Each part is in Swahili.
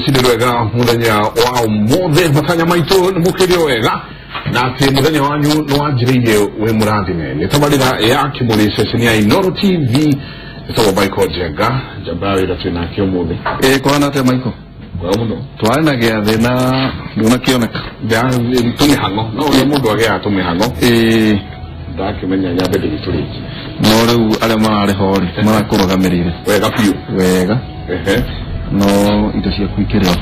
rucinä rwega muthenya wa umuthi matanya maitu nimukire wega na ati muthenya wanyu ni wanjiriire wi murathime ni tabarira ya Kimuri session ya Inooro TV itawa Michael Jenga jambari na twina kio muthi kwana te Michael kwa muno twana gya thina ndona kioneka ya tumihango no uri mundu agea tumihango ndakimenya nyambe ndigituriki no riu aria marari hori marakurugamirire wega piu wega no indo cia kwikirira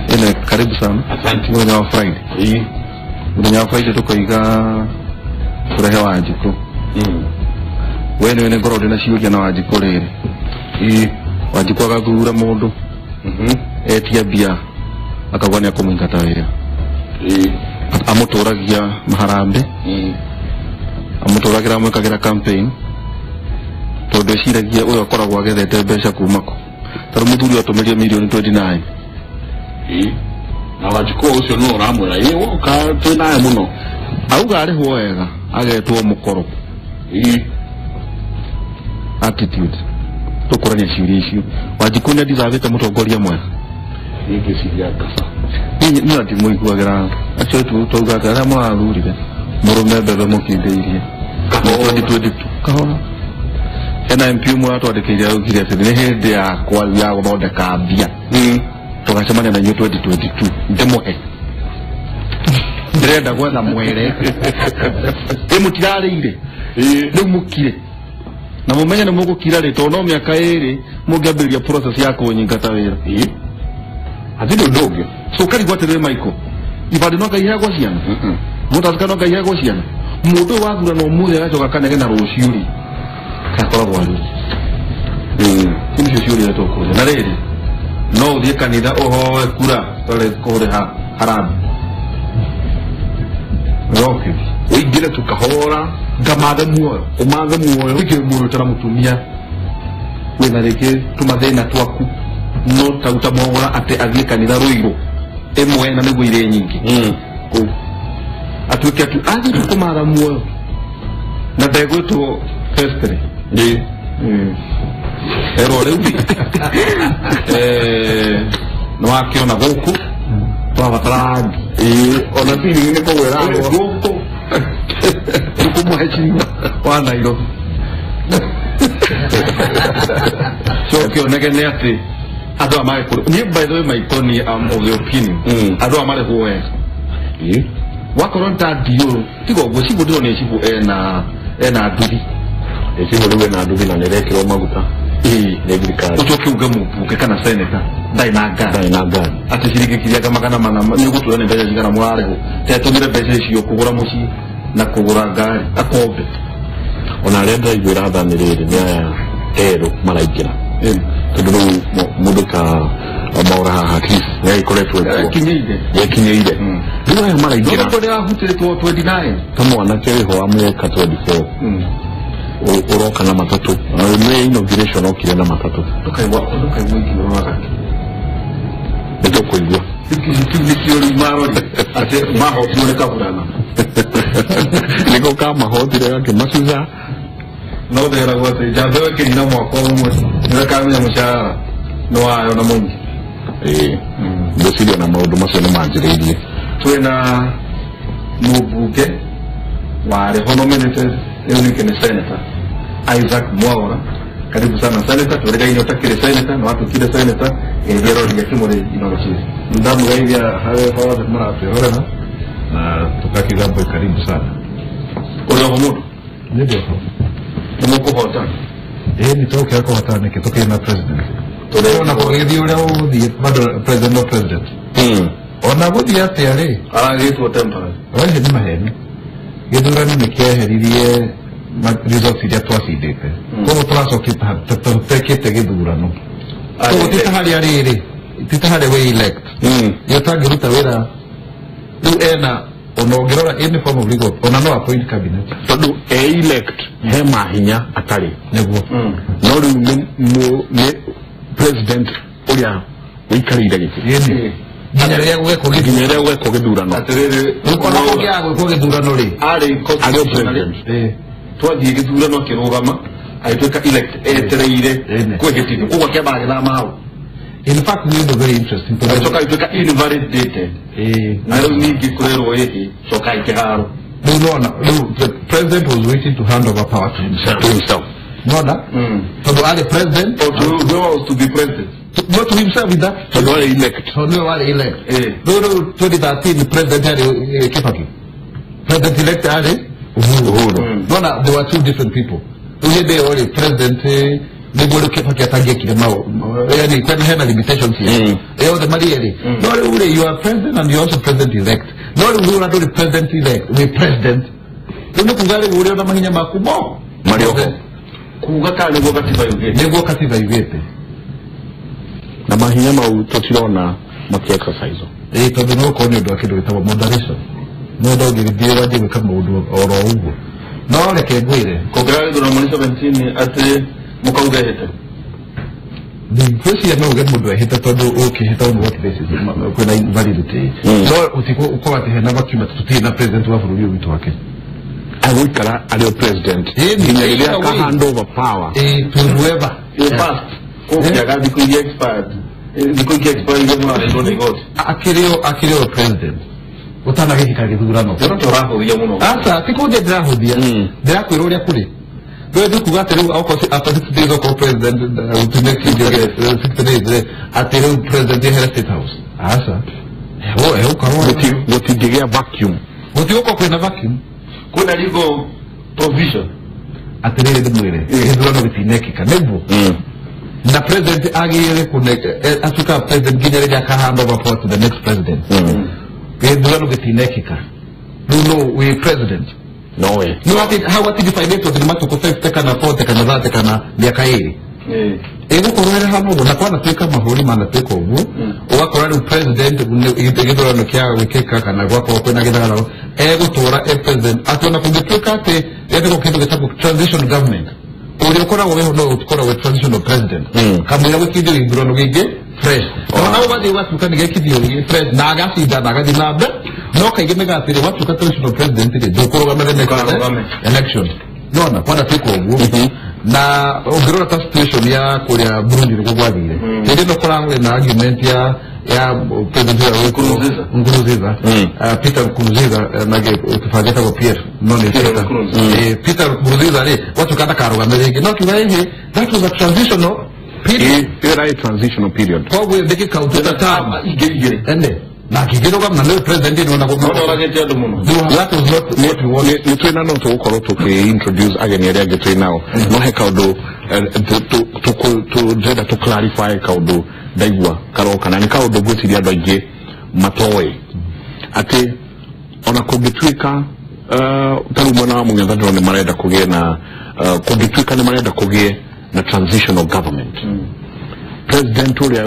ene karibu sana asante muthenya wa Friday muthenya wa Friday tukoiga kurehe Wanjiku wene wene ngoro ndina ciuria na Wanjiku riri Wanjiku agathura mundu etia bia akagwa ni akumwingata wira amuturagia maharambe amuturagira mwikagira campaign tondu eciragia uyo akoragwo agethete mbeca kumako tari muthuri atumirie milioni 29 na Wanjiku ucio no uramura woka twinae muno auga arihwo wega agetwo mukoro attitude tukurania ciuria icio Wanjiku ni ndizavite mutongoria mwega ingiciria ngasa ni ati muiguagira acio tuuga aria murathurire murume mbebe mukindeirie 2022 kahora ena MP umwe atwandikire augire ati ni hindi yakwa ya guthondeka mbia tugacemania na inyuĩ 2022 ndimuhe ndirenda gwetha mwere mutirarĩire rĩu mukire na mumenye nĩ mũgũkira rĩ tondũ no mĩaka ĩrĩ mũngĩambĩrĩria process ya kũnyingata wĩra hatirĩ ũndũ ũngĩ so karigwo atĩrĩrĩ Michael ibandĩ no Ngai heagwo ciana mũtathika no Ngai heagwo ciana mũndũ ũyũ wathurana ũmũthĩ agacoka kanege na rũciũ rĩ kakoragwo arĩ icio ciũria tũkũria na rĩrĩ no ũthiĩ kanitha ũhoe kura twarĩ kũrĩha harambĩ okay uingire tukahora ngamathe muoyo umathe muoyo wikire muoyo tara mutumia wena rĩngĩ tũmathĩna twaku no tauta mogora atĩ athiĩ kanitha Rũirũ ĩmwe na nĩguo irĩ nyingĩ kũu atuĩke atu athiĩ tũkũmatha muoyo na ndegwĩtwo festere ero rĩu nĩwakĩona gũkũ twabatara ona pili nĩ kũgwĩra gũkũ tukumheshimiwa wa Nairobi so kĩoneke nĩ atĩ andũ a marĩ kũrĩ niĩ by the way Michael ni am of the opinion andũ a marĩ wega wakorwo nĩtandiũ tiga ũguo cibũ ndĩrona cibũ ena nduthi ecibũ rĩu ena nduthi na nĩrekĩrwo maguta nĩ thirikari ũcoke uge mũmbunge kana seneta ndarĩ na ngari atĩ ciringi kiriaga magana mana nĩ ũgũtwĩra nĩ mbeca cigana mũrarĩhwo tetũmĩre mbeca icio kũgũra mũciĩ na kũgũra ngari akombe ona arĩa ndĩraiguĩra thanĩrĩrĩ nĩ aya erũ maraingĩra tondũ rĩu mũndũ ta Maura haha nĩagĩkoretwo yekinyĩire rĩu aya maraingĩra nĩahutĩrĩtwo 29 ta mwanake wĩho wa mwaka 24 uroka na matatu nĩ inauguration okire na matatu tukaigua ingĩroraga nĩtũkũigua nĩkĩũri marori atĩ mahotire nĩ kaburana nĩko kamahotire gakĩmacuca no theragwo atĩ njamba wekĩnyina mwaka ũmwe nĩwekamenya mũcara nĩwayo na mũingĩ ngwĩciria na maũndũ macio nĩ manjĩrĩirie twĩna mũmbunge warĩho nominated rĩu nĩ senator Isaac Mwaura karibu sana senator turegaine utakire senator na watu kile senator ngero ya Kimuri Inooro TV ndamu gaithia hawe kwa maraperora na tukakigambo karibu sana ule mudu ndio tumukuhota nitoke yako hatane kitoke na president tuliona kwa hiyo ule udhi bado president no president ona gũthiĩ atĩa rĩ aragĩtwo temporary wale nĩ maheni gĩthurano nĩkĩeheririe results iria twacindĩte koguo tũracokĩte tũtekĩte gĩthurano koguo ti ta harĩa rĩrĩ ti ta harĩa we elect nĩ ũtangĩruta wĩra rĩu ena ona ũngĩrora any form of legal ona no appoint cabinet tondũ elect he mahinya atarĩ nĩguo no rĩu nĩ president ũrĩa ũikarĩire gĩtĩ nginya rĩrĩa gwekwo gĩthurano atĩrĩrĩ ũkona kũngĩagwo gwĩkwo gĩthurano rĩ arĩ president twathiĩ gĩthurano akĩrũgama agĩtuĩka elect etereire kwĩgĩtithio koguo akĩambaga gĩthama hau In fact, it's very interesting. So I invalidated. I don't need to clear away. So I can. No, the president was waiting to hand over power to himself. No, that. So the president. Or who was to be president? Not to himself with that. So no elect. So no one elect. No, 2013, the president had Kibaki. President-elect had No, there were two different people. They were the president. They go to Kibaki attack any kind of limitations here. They were the Marieli. No, you are president and you are also president-elect. No, we are not the president-elect. We are president. You know, we are not Mahina Makumo. Mario. Kugaka nego katiba yugete. Na mahinya mau totirona maki exercise. Tondu no kone ndo akido gitabo moderation. No ndo githie waje gwika maundu oro uguo. No reke ngwire. Kogera ndo mwezi 17 ate mukauga hete. The first year no get mundu hete tondu ukihita on what basis kwena invalidity. No utiko uko ati hena vacuum tutie na president wa bururi witu wake. Awikara alio president inyagilia ka hand over power to whoever fast ya gazi kuingia expired ndiko expired ndio nego akilio president utana hiki kage thurano ndio raho ya muno asa tikude draho dia ndia kwiroria kuri ndio kugate rero ako after 6 days of president to make you get 6 days atero president in state house asa what digia vacuum what yoko kwena vacuum kuna legal provision aterere de mwere ezurano bitinekika nebo na president agire connect asuka president ginere ya ka hand over to the next president ezurano bitinekika no we president no way you how what define it to mato ko teka na 4 teka na 3 teka na miaka hii ego korera hano na kwana teka mahori mana teka ubu owa korera president igedora kya wekeka kana gwako kwena gedara ego tora president atona kugituka te yego kintu getabu transition government uri ukora wowe no ukora we transitional president kamwe wekide ibrono gege fresh na wadi watu kan gege kidio fresh na agasi da nagadi nabe no kageme ga tire watu ka transitional president de dokoro gamene election no na kwana teka ubu na ogero ta situation ya Korea Burundi ko gwabire ede no kora na argument ya president wa Nkurunziza Peter Nkurunziza nage tufajeta ko Pierre no ne Peter Nkurunziza le watu kata karuga mbele no kibaye that was a transitional period era a transitional period kwa we deke kauta tama igege ende na kigero kama na president ndio na kwa ngeti ndo muno that was not what we wanted ni tena no to koro to introduce again area get now no he kaudo to jeda to clarify kaudo daigwa karo kana ni kaudo gotiri abaje matowe ate ona kugitwika taru mwana wa munga ndo ne marenda kugie na kugitwika ne marenda kugie na transitional government president ule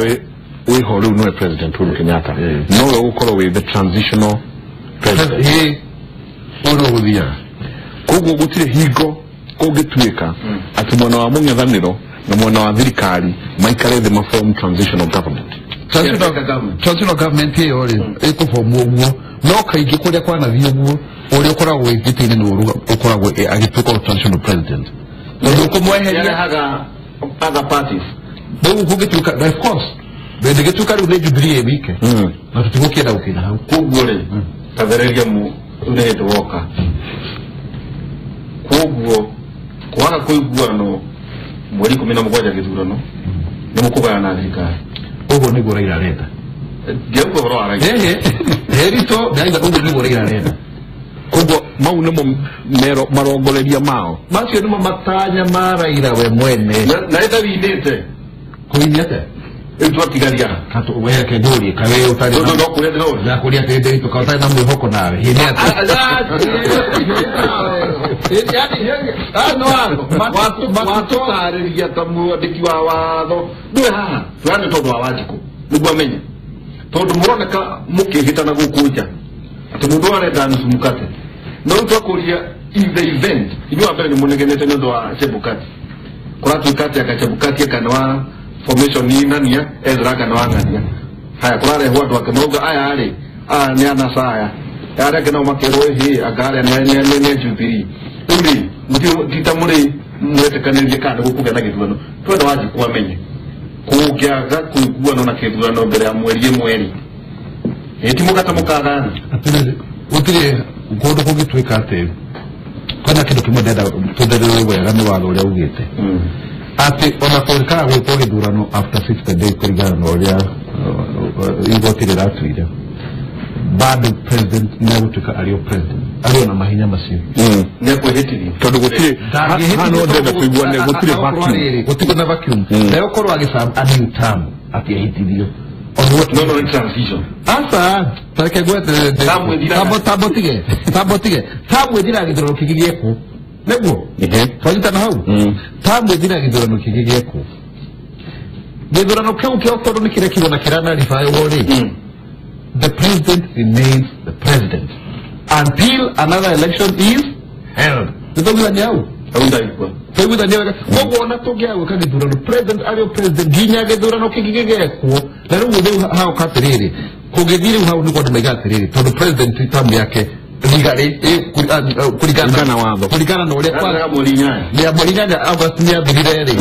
we holu no president Uhuru Kenyatta no we ukoro with the transitional president he ono udia kugo gutire higo kugitwika ati mwana wa mungethaniro na mwana wa thirikari maikare the form transitional government transitional government ye ori eko form uguo no kaigi kuria kwana thiuguo uri ukoragwo igitine no ukoragwo agituko transitional president no kumweheria haga other parties no kugituka of course bende gituka ru Jubilee bike na tutigukia da ukina kugore tavereria mu unedo woka kuguo kwaga kuiguano mweri 17 githurano ni mukugana na thirikari ugo ni gora ira reta gego goro ara herito daiga ugo ni gora ira reta kugo mau nimo mero marongoreria mao macio nimo matanya mara ira we mwene na eta winete kuinyete Eto tigaria kato wewe keduri kawe utali ndo kulia ndo na kulia tende to kautai na mwihoko nawe hinyate watu tareria tamu adiki wa watho ndwe haha twani tondu wa wajiko niguo menye tondu muroneka mukihitana gukuja ati mundu arenda nusumukate no twakuria in the event inyo ambere ni munegenete ndo wa Chebukati kuratu kati akachebukati akanwa formation ni nania Ezra kanwangania haya kulare huwa ndo akanoga aya ale ni anasaya yare kana makero hi agare ne Jubilee uri muti titamure mwete kanelje kana gukugana gitwano twenda waji kuamenye kũngĩaga kũiguana na kĩthurano mbere ya mweri ĩtimũgata mũkagana gũtirĩ kũndũ kũngĩtuĩka atĩ kwĩna kĩndũ kĩmwe ndenda tũtherere wega nĩ watho ũrĩa ugĩte atĩ ona kũrĩkaga gwĩkwo gĩthurano after 60 days kũringana na ũrĩa igoti rĩratuire bado president nĩegũtuĩka arĩo president arĩo na mahinya macio nĩekwĩhĩtithio tondũ gũtirĩ hano ndenda kũiguana gũtirĩ vacuum gũtirĩ na vacuum na gũkorwo agĩcamba a new term akĩhĩtithio no transition asa tareke gwete tabotige tamwethira gĩthurano kĩngĩ gĩekwo nĩguo twanyitana hau tamwethira gĩthurano kĩngĩ gĩekwo gĩthurano kĩu kĩokorwo nĩ kĩrĩa kĩgona kĩranaribaĩwo rĩ the president remains the president until another election is held nĩtwaiguithania hau twaiguithania wega koguo ona tũngĩagwĩka gĩthurano president arĩo president nginya gĩthurano kĩngĩ gĩgekwo na rĩu rĩu haũka atĩrĩrĩ kũngĩthiĩ rĩu hau nĩguo andũ maiga atĩrĩrĩ tondũ president tamu yake kuringana na ũrĩa Molinyanya August nĩathirire rĩ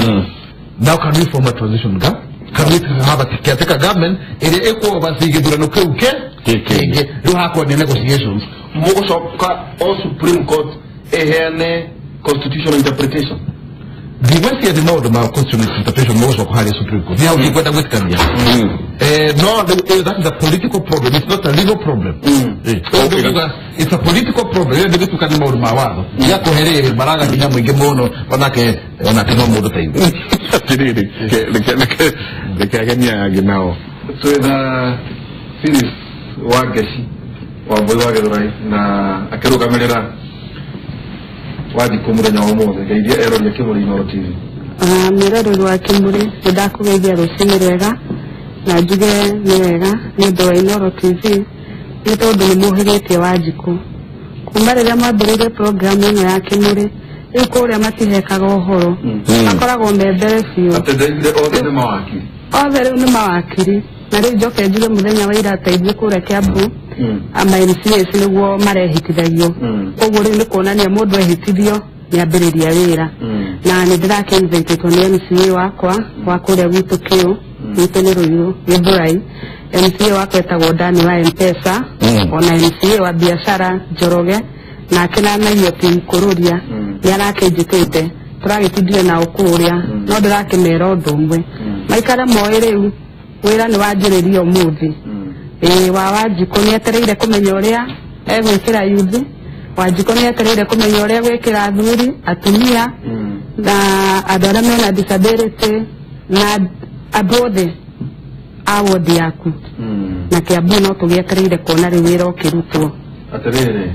now can we form a transition government? Can we have a caretaker government ĩrĩa ĩkũoversee gĩthurano kĩu kĩngĩ rĩu hakorwo nĩ negotiations mũgũcoka o Supreme Court ĩheane constitutional interpretation Diversity is the mode of constitutional interpretation most of high Supreme Court. Now we got with Kenya. No, that is a political problem. It's not a legal problem. It's a political problem. You need to get more mawado. Ya koherere baraga ni mwingi mono onake no modo time. Tiriri. Lekagania ginao. So the series wageshi wa boyage dorai na akeruka melera wadi kumura nyawomoze gaidia ero ya kimuri Inoro TV mirero wa kimuri ndakugeithia rucini rwega na njuge ni wega ni ndo wa Inoro TV ni tondu ni muhigitie Wanjiku kuma riria mwambĩrĩirie program ĩno ya kimuri rĩu kũrĩa matihekaga ũhoro makoragwo me mbere biũ othe nĩ mawakiri othe rĩu nĩ mawakiri na rĩu njoke njuge mũthenya wa ira ateithie kũrĩa Kiambu ama MCAs nĩguo marehitithagio koguo rĩu nĩ kuonania mũndũ ehitithio nĩambĩrĩria wĩra na nĩ ndĩrakĩnithaitĩtwo nĩ MCA wakwa wa kũrĩa gwitũ Kĩũ gwitũ nĩ Rũirũ Gĩthũrai MCA wakwa etagwo Dani wa M-Pesa ona MCA wa biashara Njoroge nake nanagio ti Kũrũria nĩarakĩnjĩtĩte tũragĩtindire nao kũrĩa no ndĩrakĩmera ũndũ ũmwe maikare moĩ rĩu wĩra nĩ wanjĩrĩria ũmũthĩ wa Wanjiku nĩetereire kũmenya ũrĩa egwĩkĩra yuthi Wanjiku nĩetereire kũmenya ũrĩa gwĩkĩra athuri atumia na andũ arĩa mena disability na andũ othe a wodi yaku na Kiambu no tũgĩetereire kuona rĩu wĩra ũkĩrutwo atĩrĩrĩ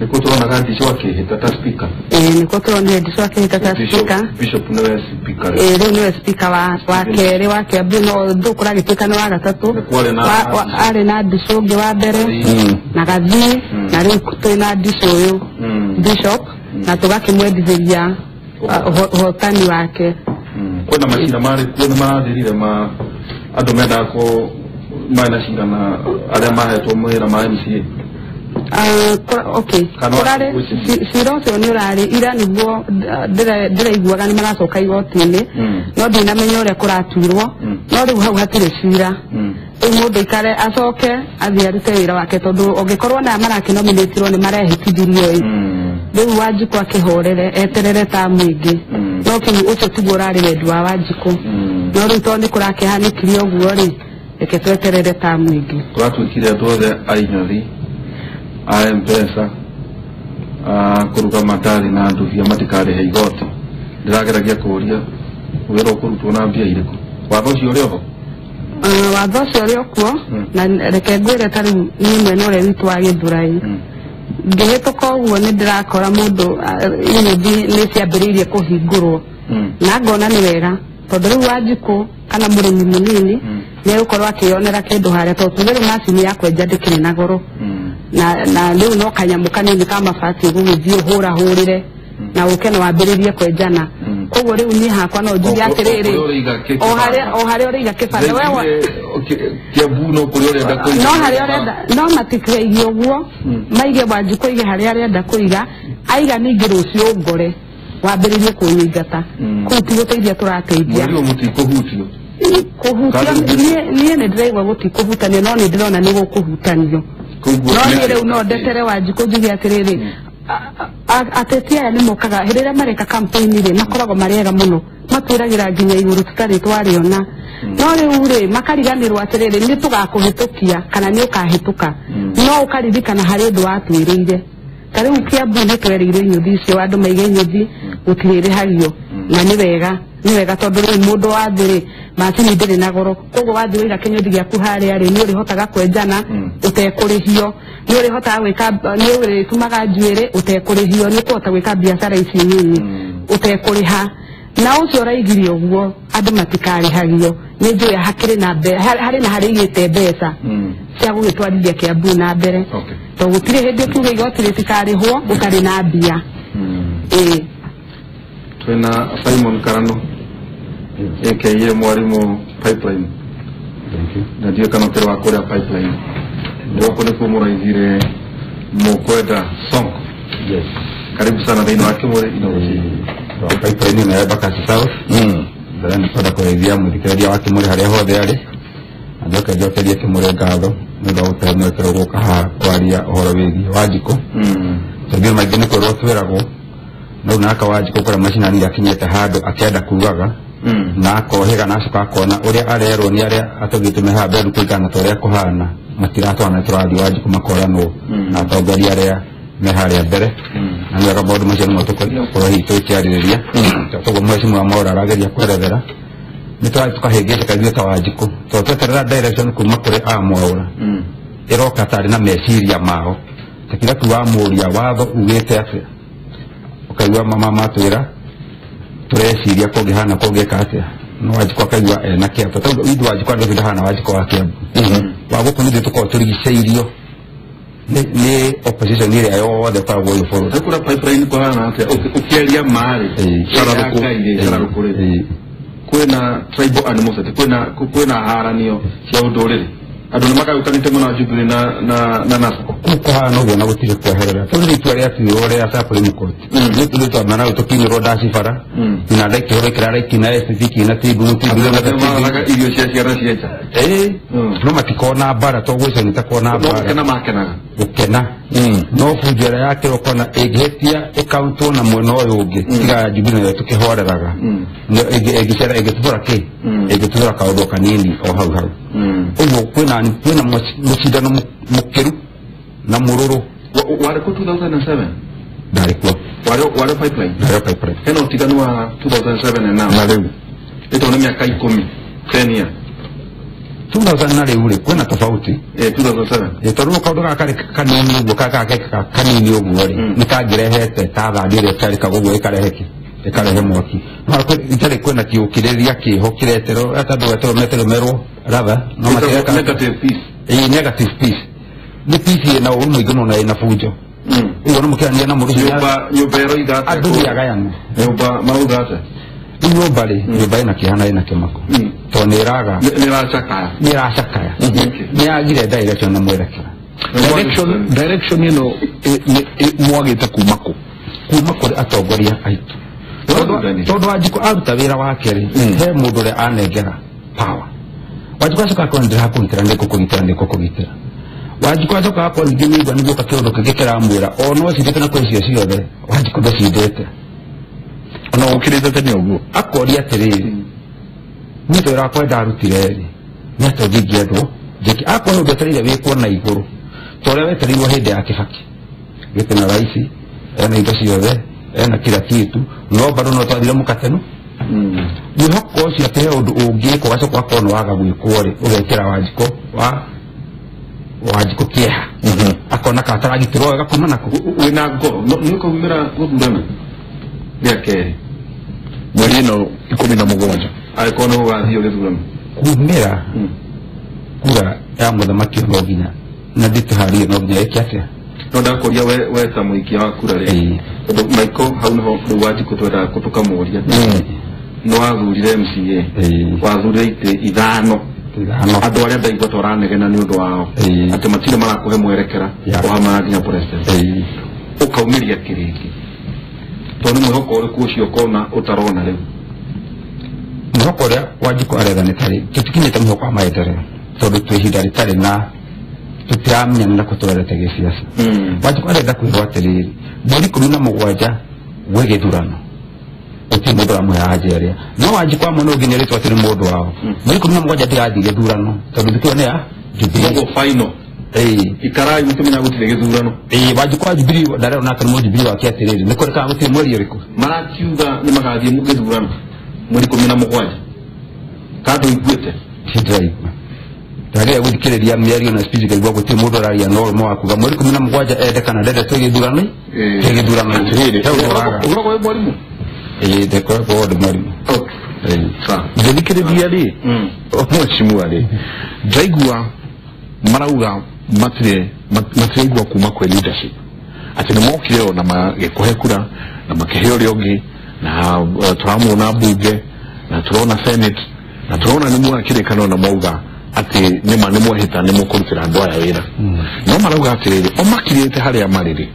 nĩkuo tũronaga Ndicũ akĩhĩta ta speaker nĩkuo turonire Ndicũ akĩhĩta ta speaker Bishop nĩwe speaker rĩu nĩwe speaker wa kerĩ wa Kiambu no ndũkũragĩtuĩka nĩ wa gatatũ arĩ na Ndicũ ũngĩ wa mbere na Gathii na rĩu twĩ na Ndicũ ũyũ Bishop na tũgakĩmwendithĩria ũhotani wake kwĩna macira marĩ kuo nĩ marathirire ma andũ mendaga maina cira na arĩa mahetwo mawĩra ma MCA okay kurare cira ũcio nĩ ũrarĩ ira nĩguo ndĩraiguaga nĩ maracoka igoti-inĩ no ndinamenya ũrĩa kũratuirwo no rĩu hau hatirĩ cira rĩu mũndũ ikare acoke athiĩ arute wĩra wake tondũ ũngĩkorwo naya marakĩnominĩtirwo nĩ marehĩtithirio rĩu Wanjiku akĩhorere eterere tamu ĩngĩ no kĩu ũcio tiguo ũrarĩ wendi wa Wanjiku no rĩu tondũ nĩ kũrakĩhanĩkire ũguo rĩ reke tweterere tamu ĩngĩ twatuĩkire andũ othe ainyothi a M-Pesa kũruga matari na ndũhia matikarĩhe igoti ndĩrageragia kũria wĩra ũkũrutwo na mbia irĩkũ watho ũcio ũrĩ ho watho ũcio ũrĩ okuo na reke ngwĩre ta rĩu niĩ mwena ũrĩa witũ wa Gĩthũrai ngĩhĩtũka ũguo nĩ ndĩrakora mũndũ inyothi nĩ ciambĩrĩirie kũhingũrwo na ngona nĩ wega tondũ rĩu Wanjiku kana mũrĩmi mũnini nĩ egũkorwo akĩyonera kĩndũ harĩa tondũ tuge rĩu macini ya kwenja ndĩkĩrĩ na goro na rĩu no kanyamũ kanini ka mabati gũgĩthiĩ ũhũrahũrĩre na ũke na wambĩrĩrie kwenjana koguo rĩu niĩ hakwa no njuge atĩrĩrĩ o harĩa ũrĩiga kĩbanda Kiambu no kũrĩa ũrenda kũiga no harĩa ũrenda no matikĩige ũguo maige Wanjiku aige harĩa arenda kũiga aiga ningĩ rũciũ ngore wambĩrĩrie kũnyingata kũu ti gũteithia tũrateithia rĩu mũtikũhutio kuhutia niye ne driver guti kuhutania no ni ndĩrona nĩ gũkũhutanio no nĩ rĩu no ndetere Wanjikũ njuge atĩrĩrĩ ateti aya nĩ mokaga rĩrĩa mareka campaign rĩ makoragwo marĩega mũno matwĩragĩra nginya igũrũ tutarĩ twariona no rĩu rĩ makariganĩrwo atĩrĩrĩ nĩ tũgakũhĩtũkia kana nĩ ũkahĩtũka no ũkaririkana harĩ ũndũ watwĩrĩire tarĩu Kĩambu nĩ twerĩire nyũthi icio andũ maige nyũthi gũtirĩrĩhagio na nĩ wega tondũ rĩu mũndũ wa thĩ macini ndĩrĩ na goro koguo wathiĩ wĩra kĩnyũthi gĩaku harĩa rĩ nĩ ũrĩhotaga kwenjana ũtekũrĩhio nĩ ũrĩhotaga gwĩka nĩ ũrĩtumaga njuĩrĩ ũtekũrĩhio nĩ ũkũhota gwĩka biacara ici nyinyi ũtekũrĩha na ũcio ũraigirie ũguo andũ matikarĩhagio nĩ njũĩ harĩ na harĩigĩte mbeca cia gũgĩtwarithia Kĩambu na mbere tondũ gũtirĩ hĩndĩ ũkiuga igoti rĩtikarĩhwo ũtarĩ na mbia twina Simon Karano aka mwarimu Pipeline na ndio kana kero akora Pipeline ndio kule kwa muraigire mukwenda Sonko. Yes, karibu sana Daino Akimore inaoji Pipeline na Bakasi South ndani kwa kuelezea mudikaria wake muri haria hothe ari ajoka jokeria Kimure ngatho ndio utemwe kero guka kwaria uhoro wigi Wanjikũ ndio magene ko rotweragwo no naka Wanjikũ kora macinani yakinyete handu akienda kugaga na akohega na acoka akona uria arerwo ni aria atogite mehambe rukigana toria kuhana matiratwana turathi Wanjikũ makorano na atongoria aria meharia mbere na nĩwega maũndũ macio nĩmo tũkorwo hihi tũkĩarĩrĩria tondũ mheshimiwa Mwaũra arageria kwerethera nĩtũrathiĩ tũkahĩngĩca kaithuĩ ta Wanjikũ tondũ tweterera direction kuma kũrĩ Mwaũra ĩroka tarĩ na meciria mao takira tu wamũria watho ugĩte atĩa ũkaigua mama matwĩra tureciria kũngĩhana kũngĩka atĩa no Wanjikũ akaigua ena kĩeto tondũ ithuĩ Wanjikũ andũ ndahana Wanjikũ wa Kĩambu wagũkũ nĩ tũkorwo tũrigicĩirio ni opposition ile yothe kwa goyo foro takura Pipeline kwa hana atĩa ukiaria mari sararuko kwena tribal animosity kwena haranio cia ũndũrĩrĩ andũ nĩ makagũkanĩte mũno Jubilee na NASA kuko hano gona gũtirĩ kweherera tondũ itua rĩa tuo rĩa Supreme Court nĩ tũrĩtwa mana ũtũkinyĩrwo ndacibara na ndaiki hore kĩrareki na SPK na tibu na irio cia ciara ciacha no matikona bara to gwĩca nĩ takona bara kena makenaga gũkena no funjera yake ũkona ĩngĩhĩtia ĩkautwo na mwena ũyũ ũngĩ tiga Jubilee tũkĩhoreraga ĩngĩcera ĩngĩtũra kĩ ĩngĩtũra kaũndũ kanini o hau ũguo kwĩna mũcindano mũkĩru na mũrũrũ warĩ ku 2007 ndarĩkuo warĩ Pipeline hena ũtiganu wa 2007 na rĩu ĩtwo nĩ mĩaka 10 10 years 2000 na rĩu rĩ kwĩna tofauti 2007 tondũ kaũndũ gaka kanini ũguo gaka kanini ũguo rĩ nĩ kangĩrehete ta thandi ĩrĩa ĩtarĩka ũguo ĩkarehe mwaki no itarĩ kwĩna kĩũkĩrĩria kĩho kĩreterwo atandũ etero meterwo rather no matireka negative peace negative peace ni peace ĩna ũru mũingĩ mũno ĩna fujo ũguo nĩ mũkĩrania na mũndũ nyũmba ĩro ithatũ andũ yagayana nyũmba maũndũ atĩa nyũmba rĩ nyũmba ĩna kĩhana ĩna kĩmako tondũ nĩ ĩracakaya nĩ yagire direction na mwerekera direction ĩno mwagĩte kuma kũrĩ atongoria aitũ tondũ Wanjikũ aruta wĩra wake rĩ he mũndũ ũrĩa anengera power Wanjikũ acoka akona ndĩrakũgitĩra nĩngũkũgitĩra Wanjikũ acoka akona ningĩ nĩigua nĩguoka kĩũndũ kĩngĩ kĩramwĩra no cindĩte na kwĩ icio ciothe Wanjikũ ndacindĩte ona ũkĩrĩte tene ũguo akoria atĩrĩrĩ niĩ wĩra wakwa ndarutire rĩ nĩ atĩ ngĩendwo akona ũndũ etereire wĩkwo na igũrũ ta ũrĩa wetereirwo hĩndĩ ya Kĩbakĩ gĩtĩ na raici ena indo ciothe ena kila kitu no bado no twathire mũkateno mwĩhoko ũcio atĩ he ũndũ ũngĩkwo gacoka akona waga gwĩkwo rĩ ũgekĩra Wanjikũ kĩeha akona kataragitĩrwo wega kuma nako wĩna ngo nĩ ũkaumĩra gũthurana rĩa kerĩ mweri ĩno 17 agĩkorwo nĩ ũgathiĩ ũgĩthurana kumĩra kura ya mũthamaki no nginya na nditũharie no nginya ĩke atĩa no ndakoria we ta mũikia wa kura rĩ tondũ Michael hau nĩho rĩu Wanjikũ twendaga tũkamũria nĩ wathurire MCA wathurire itĩ ithano andũ arĩa ndaigua tũranegena nĩ ũndũ wao atĩ matirĩ marakũhe mwerekera ũhamana nginya president ũkaumĩria kĩrĩngĩ tondũ nĩ mwĩhoko ũrĩkũ ũcio ũkona ũtarona rĩu mwĩhoko korea Wanjiku arera nitari tutikinyete muhoko maendeleo tondu twihinda ritari na tutiramenya na kutwarete gisiasa Wanjiku arenda kwirwo atiriri mweri 17 we githurano uti mundu amwe ajeria no Wanjiku amono nginyeretwo atiri mundu wao mweri 17 ndirathi githurano tondu ndikone ya Jubilee final ikarai mutumenya gutire githurano Wanjiku wa Jubilee ndarero na kana Jubilee wa kiatiriri nikore ka gutire mweri uriku marakiuga ni magathie mu githurano mweri 17 kado igwete hidraigwa tare guthikireria miario na speech kaigwa gutire mundu araria no mo akuga mweri 17 ende kana ndende twigithurano twigithurano tiriri ugoko mwarimu ndeko ko mwarimu ndithikiriria ri mheshimiwa ri ndaigua marauga matire kuma kwa leadership ati ni mokire na magekuhe kura na makeheo riongi na turamuna bunge na turona senate na turona ni mwakirikano na mauga ati nima ni mwahita ni mukurutira andu aya wira no marauga ati o makirite haria mariri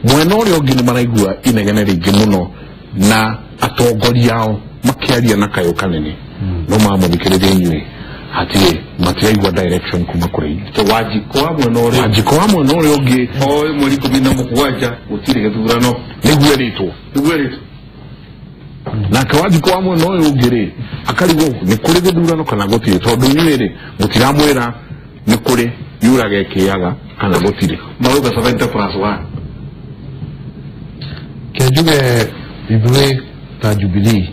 mweno riongi ni maraigua inegene ringi muno na atongoria ao makiaria na kayo kanene no mamuthikiririe inyui ati matiraigua direction kuma kuri Wanjiku amwe no ri ongi o mweri 17 gutire githurano nigueritwo na Wanjiku amwe no ri ongi ri akarigo ni kuri githurano kana gutire tondu inyuiri mutiramwira ni kuri yurage kiaga kana gutire maruga 70+1 kejuge ibwe ta Jubilee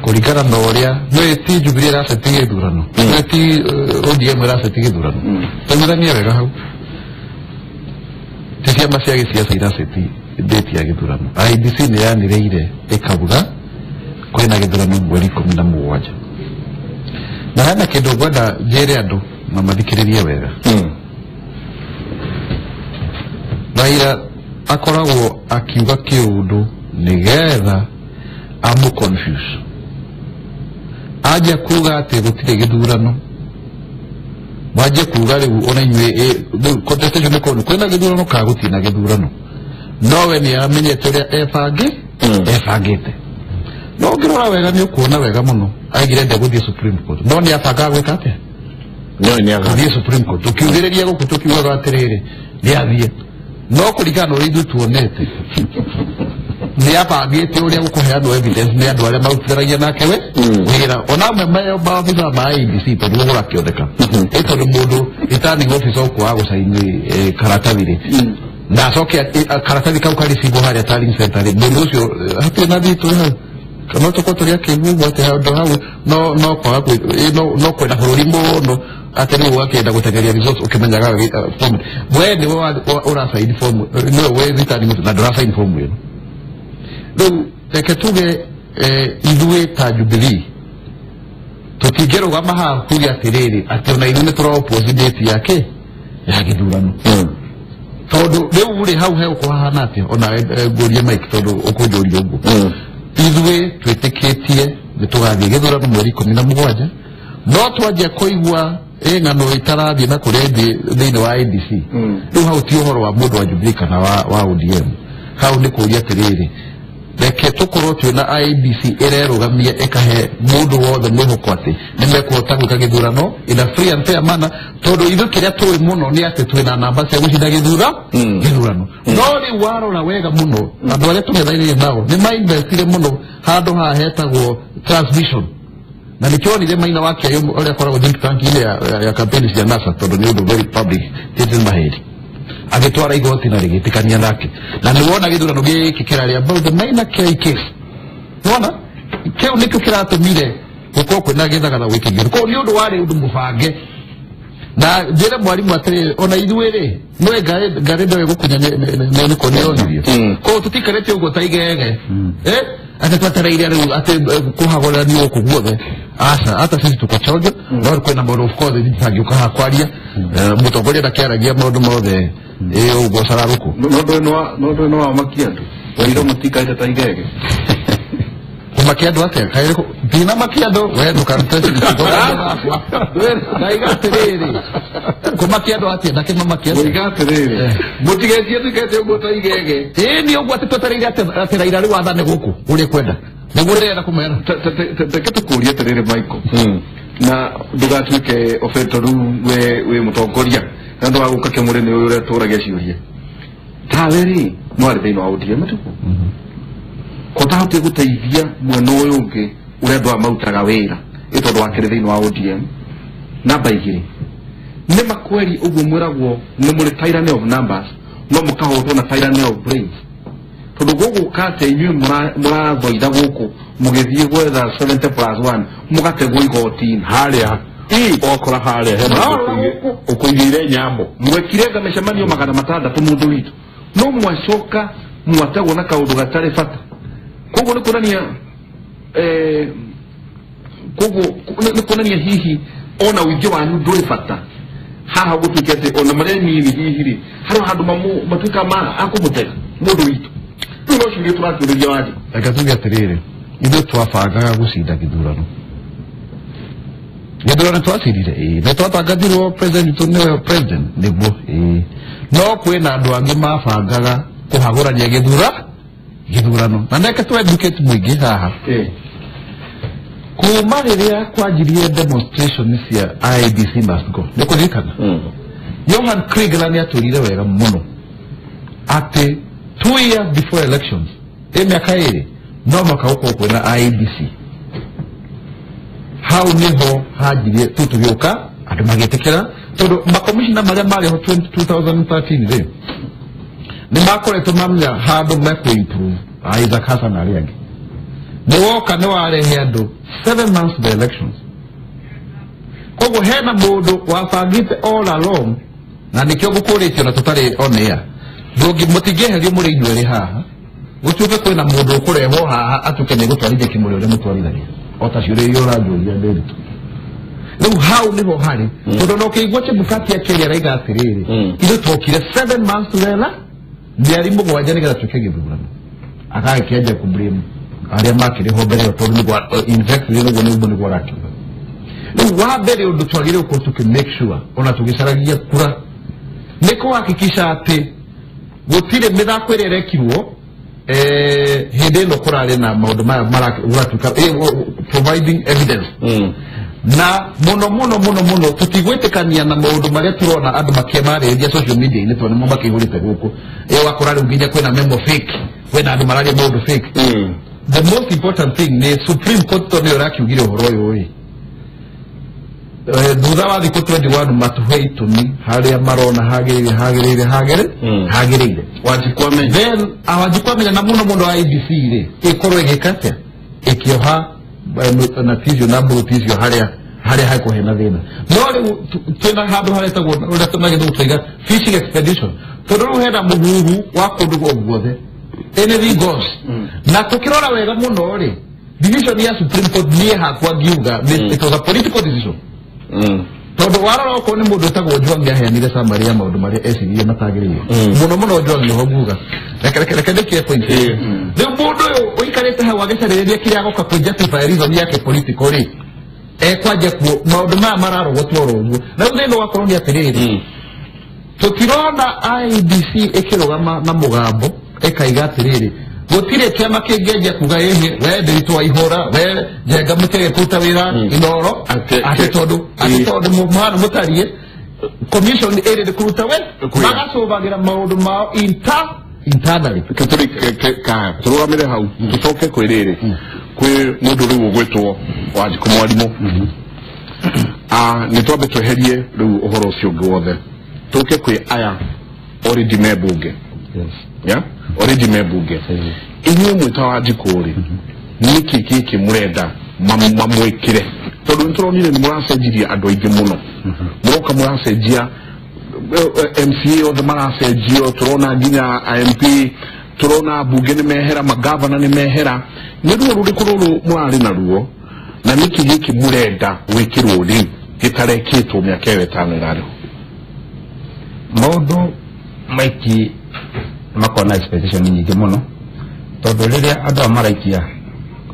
kuringana na uria no ti Jubilee racetige githurano no ti ODM racetige githurano tanyirania wega hau ticiama cia gisiasa iraceti date ya githurano IEBC ni yanireire ikabuga kwina githurano mweri 17 na hana kindu gwenda njere andu na mathikiririe wega Raila akoragwo akiuga kiundu nigetha amu confuse aje kuga ati gutire githurano waje kuga riu ona inywe contestation ko kwena githurano ka gutina githurano nowe ni amenyete uria efangite no ngirora wega ni ukuona wega muno agire nde guthie Supreme Court no ni afanga gwika atia no ni agathie Supreme Court tukiugiriria guku tukiuga atiriri ni athie no kurigana uri ithu tuonete ni abangite uria gukuheanwo evidence ni andu aria marutithanagia nake we wira ona memeo maobitha ma IEBC tondu gugura kioneka tondu mundu returning officer kwa gusaini karatathiri na acoke karatathi kau kari cibo haria tallying center mundu ucio hatirĩ na thitu hau kana tuko turia kibugu ati handu hau no kwa no kwenda bururi muno ati ni wakenda gutengeria results ukimenyaga form we ni ura sign form no we returning na dra sign form we riu reke tuge ithuĩ ta Jubilee tutingĩrũgama haha tuge atirĩrĩ ati ona ithuĩ nĩ tũra-oppose date yake ya gĩthurano tondu rĩu rĩ hau he ũkũhana atĩa ona ngũrie Mike tondu ũkũnjũria ũguo ithuĩ twĩtĩkĩtie nĩ tũgathiĩ gĩthurano mweri 17 no twanjia kũigua ng'ano itarathiĩ na kũrĩa thĩinĩ wa IEBC rĩu hau ti ũhoro wa mũndũ wa Jubilee kana wa ODM hau nĩ kũria atirĩrĩ reke tukorwo twina IEBC irerũgamia ikahe mundu wothe mwĩhoko ati nimekuhota gwĩka gĩthurano in a free and fair manner tondu ithuĩ kĩrĩa tũĩ mũno nĩ atĩ twĩna namba cia gũcinda gĩthurano no rĩu warora wega mũno andũ arĩa tũng'ethanĩire nao nĩ mainvestire mũno handũ haha hetagwo transmission na nĩkĩonire Maina wa Kĩayũ ũrĩa akoragwo think tank-inĩ ya campaign cia NASA tondu nĩ ũndũ very public tĩtĩ maheri agitwara igoti na rigitikania nake na ni wona githurano giki kiraria about the Maina Kĩayũ case wona kĩu nĩkĩo kĩratũmire gukorwo kwĩna gĩthagathagwo gĩkĩ ko nĩ ũndũ warĩ ũndũ mũbange na njĩre mwarimu atĩrĩrĩ ona ithuĩ rĩ nĩwe ngari ndoĩ gũkunya nĩ kũnĩonirio ko tũtikarĩte ũguo ta igege ati twetereire rĩu atĩ kũhagũrania gũkũ guothe aca hata sisi tukachonjo no kwĩna maũndũ of course nditangĩũka haha kwaria mũtongoria ndakĩaragia maũndũ mothe ũguo cararũkũ no ndũĩ no wamakia andũ wairo mũtikaite ta igege kumakia andũ atĩa kaĩ thina makia andũ we ndũkarute ndaiga atĩrĩrĩ kumakia andũ atĩa ndakĩmamakia ndaiga atĩrĩrĩ mũtigetie twĩkĩte ũguo ta igege nĩ ũguo atĩ twetereire atĩ Raila rĩu wathane gũkũ ũrĩa kwenda Nigure na kumera. Teketu kuria terere Michael. Na ndugatuike ofetoru we mutongoria. Na ndo aguka kemure ni ure turagia ciuria. Taweri mwari thini wa ODM tu. Kotahote guteithia mwena uyu ungi urendwa mautaga wira. Ito ndo akire thini wa ODM. Namba igiri. Ni makweri ugu mwiragwo ni muri tyranny of numbers. No mukahotwo na tyranny of brains. Tondu gugu kate inyu murathoitha guku mugithie gwetha 70+1 mugategwo igoti haria okora haria ukuigire nyambo mwekirega meshamanio magana matandatu mundu witu no mwacoka mwategwo na kaundu gatari fata koguo ni kunania koguo ni kunania hihi ona uige wanyu nduri fata haha gutukete ona mareni hihi ri haro handu matuika ma akumutega mundu witu tuno shuri turaturia waje akatuga tirire ithu twabangaga gucinda githurano githurano twacindire na twatangathirwo president niwe president niguo no kwina andu angi mabangaga kuhagurania githurano na ndeke tu educate muingi haha kuma riria kwanjirie demonstration cia IEBC must go nikurikana Johan Kriegler ni aturire wega muno ati 2 years before elections miaka iri no makauko kwina IEBC hau niho hajirie tutugioka andu magitikira tondu makomishina maria mari ho 2013 ri ni makoretwo mamya handu mekuimprove Isaac Hassan ari angi ni woka ni warehe andu 7 months the elections koguo hena mundu wabangite all along na nikio gukuritio na tutari on air Dogi mutigeheri muri inyuere haha gutuke kwina mundu ukureho haha atuke ne gutwarije kimuri ure mutwarithagia otacire yora njuria nderu riu hau niho hari tondu no kigwache bukati akeri araiga atiriri ithu twokire 7 months wela ndiari mugwanja nigetha tuke githurano akagekenja kublame aria makiriho mbere tondu ni gwa infect ni gwa ni gwa rakiga riu wa mbere undu twagire uko tuke make sure ona tugicaragia kura niko hakikisha ati gutire mithako ire rekirwo hindi no kurare na maundu mara uratuka providing evidence na muno tutigwitikania na maundu maria turona andu makemariria social media ni tone mumba kihurite guku wakurare nginya kwina memo fake kwina andu mararia maundu fake the most important thing ni Supreme Court to ne rakiugire uhoro uyu thutha wa thiku 21 matuhe itumi haria marona hagirire wajikwame then awajikwame na muno IEBC ri ikorwo igikate ikioha na tizio na brutizio haria haiko hena thina no ri twina handu haria tagwo uri tunagithu twiga fishing expedition tondu hena muhuru wa kundu guothe anything goes na tukirora wega muno ri division ya Supreme Court ni hakwa giuga it was a political decision tondu warora ko ni mundu tagwo Ojwang yaheanire summary ya maundu maria ecirie matagiriire muno Ojwang niho nguga reke ndikie point riu mundu uyu uikarite hau agicariria kiria agoka ku justify reason yake political ri kwanja ku maundu maya mararogotwo uguo na riu thina wakorwo ni atiriri tutirona IEBC ikirugama na mugambo ikaiga atiriri gutire kiama kingeja kuga yehe we ndiritwa ihora we jenga mutege kuta wira inoro ati tondu mumana mutarie commission ere de kuta we magacobagira maundu ma internally ka turugamire hau tucoke kwiriri kwi mundu riu gwetwo wajiko mwalimu ni twabe tweherie riu uhoro ucio ungi wothe tuke kwi aya already mebunge ya already mebunge inyu mwita wa jikuri niki kiki murenda mamwikire tondu nturonire ni muracenjiria andu aingi muno muroka muracenjia MCA o the maracenjio turona nginya MP turona bunge ni mehera magavana ni mehera ni ruo ruriku ruru murari na ruo na niki giki murenda wikirwo ri gitarekitwo miaka ĩtano ngaro maundu maiki makona expectation nyingi muno tondu riria andu amaraikia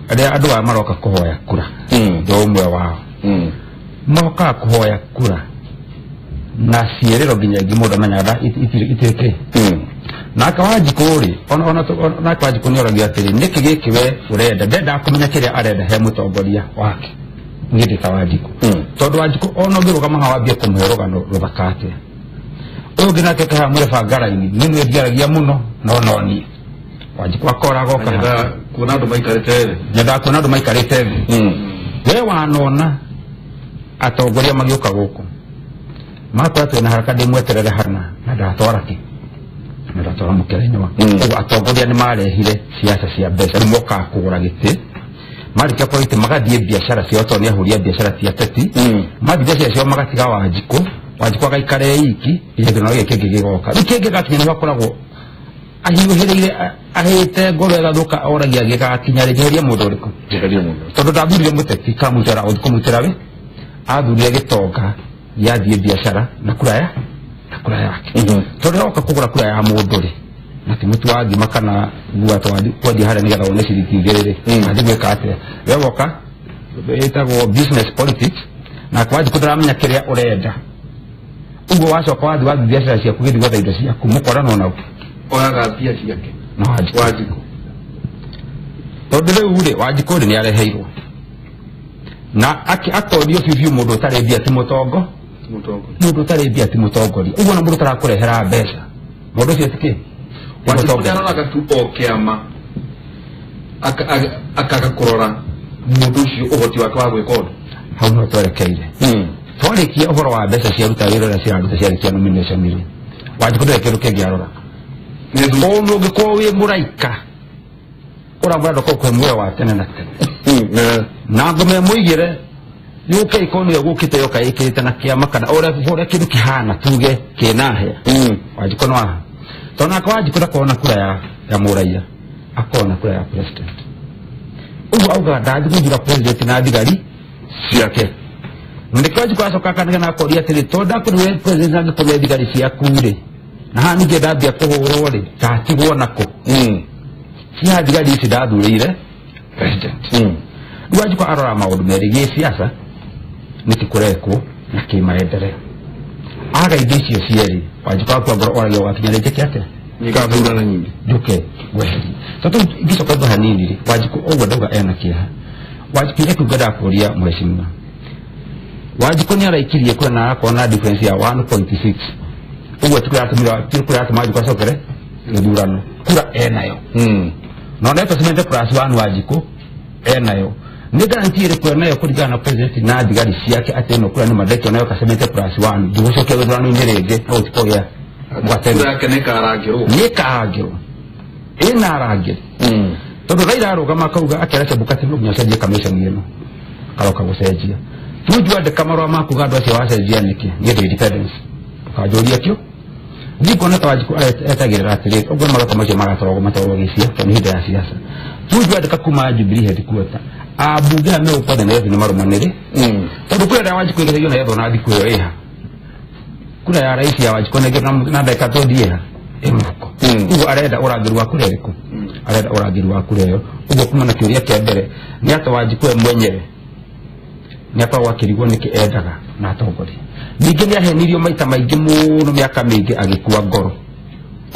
aria andu amaroka kuhoya kura ndo umwe wao moka kuhoya kura na cierero nginya ngi mundu amenyaga itirike na kawaji kuri ona kawaji kuni ora giatiri niki giki we urenda ndenda kumenya kiria arenda he mutongoria wake ngidi kawaji ku tondu wajiku ono giru kama hawabia kumweroga no rubakate ogi nake ka mure fagaraini nini egiragia muno no ni wajiku akora goka nda kuna ndo maikarete nda kuna ndo maikarete we wanona atongoria magioka guku makwatwe na haraka ndimweterere harna na ndatoraki ndatora mukerenya wa atongoria ni marehire siasa cia mbeca moka kugura giti marika poite magathie biashara cia to ni ahuria biashara cia teti mathie cia magatiga Wanjiku agaikare iki ile no yeke gigoka ikenge gakinya no bakoragwo ahiuhireire ahete ngoro gathuka oragia gigakinya rigeria mundu uriku tondu ndathurire muteti kamutera kumutera we athurire gitonga yathie biashara na kura yake tondu oka kugura kura ya mundu ri nati mutu wa ngima kana gua twadi hara ni gatho neci ritingirire ndigwe kate we woka etagwo business politics na kwaji kudramenya kiria urenda ugo wacoka wathi wa biashara cia kugidi gwa indo cia kumukorana na oraga pia ciake no Wanjiku tondu ri Wanjiku ni areheirwo na akorio bibiu mundu tare bia ti mutongo mundu tare bia ti mutongori ugo na mundu tarakurehera mbeca mundu cio tiki Wanjiku naraga tu okiama akakurora mundu cio uhoti wake wa gwika undu hau no twerekeire twarikia uhoro wa mbeca cia ruta wira na cia ruta cia rikia nomination ri Wanjiku nderekeru kengi arora ono giko wi muraika ora bado ko kwe mwe wa tene na tene na ngome muigire yuke ikono ya gukite yoka ikite na kiama kana ora kindu kihana tuge kinahe Wanjiku no aha tona kwa Wanjiku kona kura ya muraia akona kura ya president ugo auga ndathi kugira president na thigari ciake ndiko Wanjiku acoka kana na koria tiri tonda kuri president na kuri thigari ciakure na hani gedabia kuhurwo ri tatigwo nako cia thigari ici ndathurire president Wanjiku arora maundu merigi siasa nitikurekwo na kimaendeleo aga idicio cieri Wanjiku akwa oragia wakinyarite kiate nikathura na nyingi duke wehi tatu gicoka ndo hanini ri Wanjiku ogwa ndoga ena kiha Wanjiku ile kugada kuria mheshimiwa Wanjiku ni araikirie kwa na akona difference ya 1.6 ugo tukura atuma kwa sokere ngidurano kura enayo no neto semente plus 1 Wanjiku enayo ni garantie kwa nayo kuligana na president na thigari ciake ateno kura ni madeke nayo kasemente plus 1 dugucoke ngidurano ndirege au tikoya kura yake ni karagiro ina aragiro tondu Raila arugama kauga akereke bukati no nyasaje commission yeno aloka gucenjia tujua de kamaro ma kuga ndo cia wacenjia niki ngide independence kajoria kio ndiko na Wanjiku etagirira atiri ogwe maroka macio magatorogo matoro gisia toni hinde ya siasa tujua de kakuma Jubilee headquarter abuga me upode na yethi ni marumanire tondu kura ya Wanjiku igereyo na yetho na thiku yo iha kura ya rais ya Wanjiku na ndeka todie emuko ugo arenda uragiru wa kureriko arenda uragiru wa kureyo ugo kuma na kiuria kia mbere ni ata Wanjiku mwenyewe ni apa wakirigwo niki endaga na atongori ningi ni ahenirio maita maingi muno miaka mingi agikua ngoro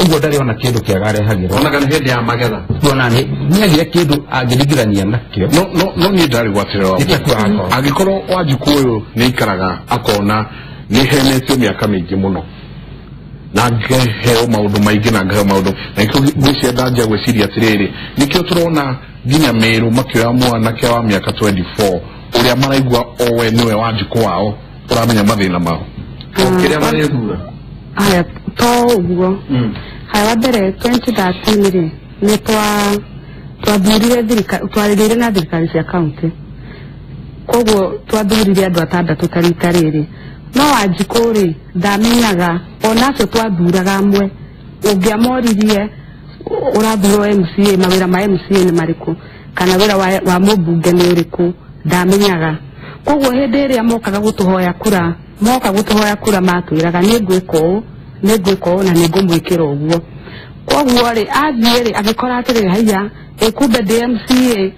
ugo ndari ona kindu kiagare hagiro ona kana hindi ya magetha ona ni agire kindu agirigirania nakio no ni ndari gwatirwa agikorwo Wanjiku uyu ni ikaraga akona ni henetio miaka mingi muno na ngeheo maundu maingi na ngeheo maundu na ikio gwiciria ndanja gwiciria atiriri nikio turona nginya Meru makioya mwanake wa miaka 24 uria maraigua owe niwe Wanjiku wao uramenya mathina mao kiria marethura aya to uguo haya mbere 2013 ri ni twathurire twarire na thirikari cia county koguo twathurire andu atandatu tarita riri no Wanjiku ri ndamenyaga onacio twathuraga amwe ungiamoririe urathurwo MCA mawira ma MCA ni mariku kana wira wa mubunge ni uriku ndamenyaga koguo hindi iria mokaga gutuhoya kura matwiraga ni ngwiko na ni ngumwikira uguo koguo ri athie ri agikora atiri haiya kumbe DMCA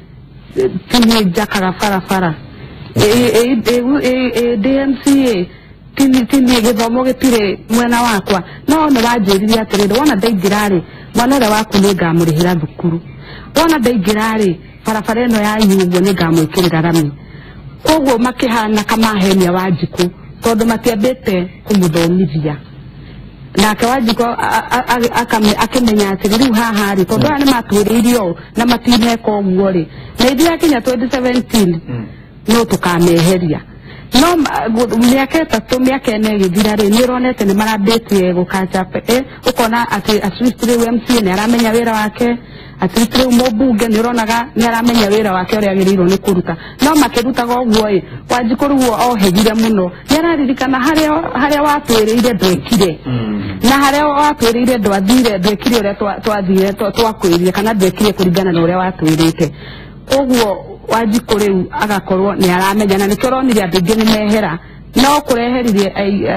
tini jakaga farafara DMCA tini githomo gitire mwena wakwa no ne wajiriria atirire wona ndaingirari mwana ura waku ni ngamurihira thukuru wona ndaingirari barabara ino ya yugo ni ngamwikirira rami koguo makihana kamahenia Wanjiku tondu matiambite kumuthomithia nake Wanjiku akimenya atiri riu haha ri tondu ani matwiririo na matineka uguo ri na ithia kinya 2017 no tukameheria no miaka 3 miaka ene githira ri ni ronete ni marambite gukacha ukona ati atwistire MC ni aramenya wira wake atwistire mobunge ni ronaga ni aramenya wira wake uri agirirwo ni kuruta no makirutaga uguo ri Wanjiku ruo ohegire muno ni araririkana haria watwiriire ndwekire na haria watwiriire ndwathire ndwekire uria twathire twakwirie kana ndwekire kuringana na uria watwirite uguo Wanjiku riu agakorwo ni aramenya na nikio ronire andu ingi ni mehera no kureheririe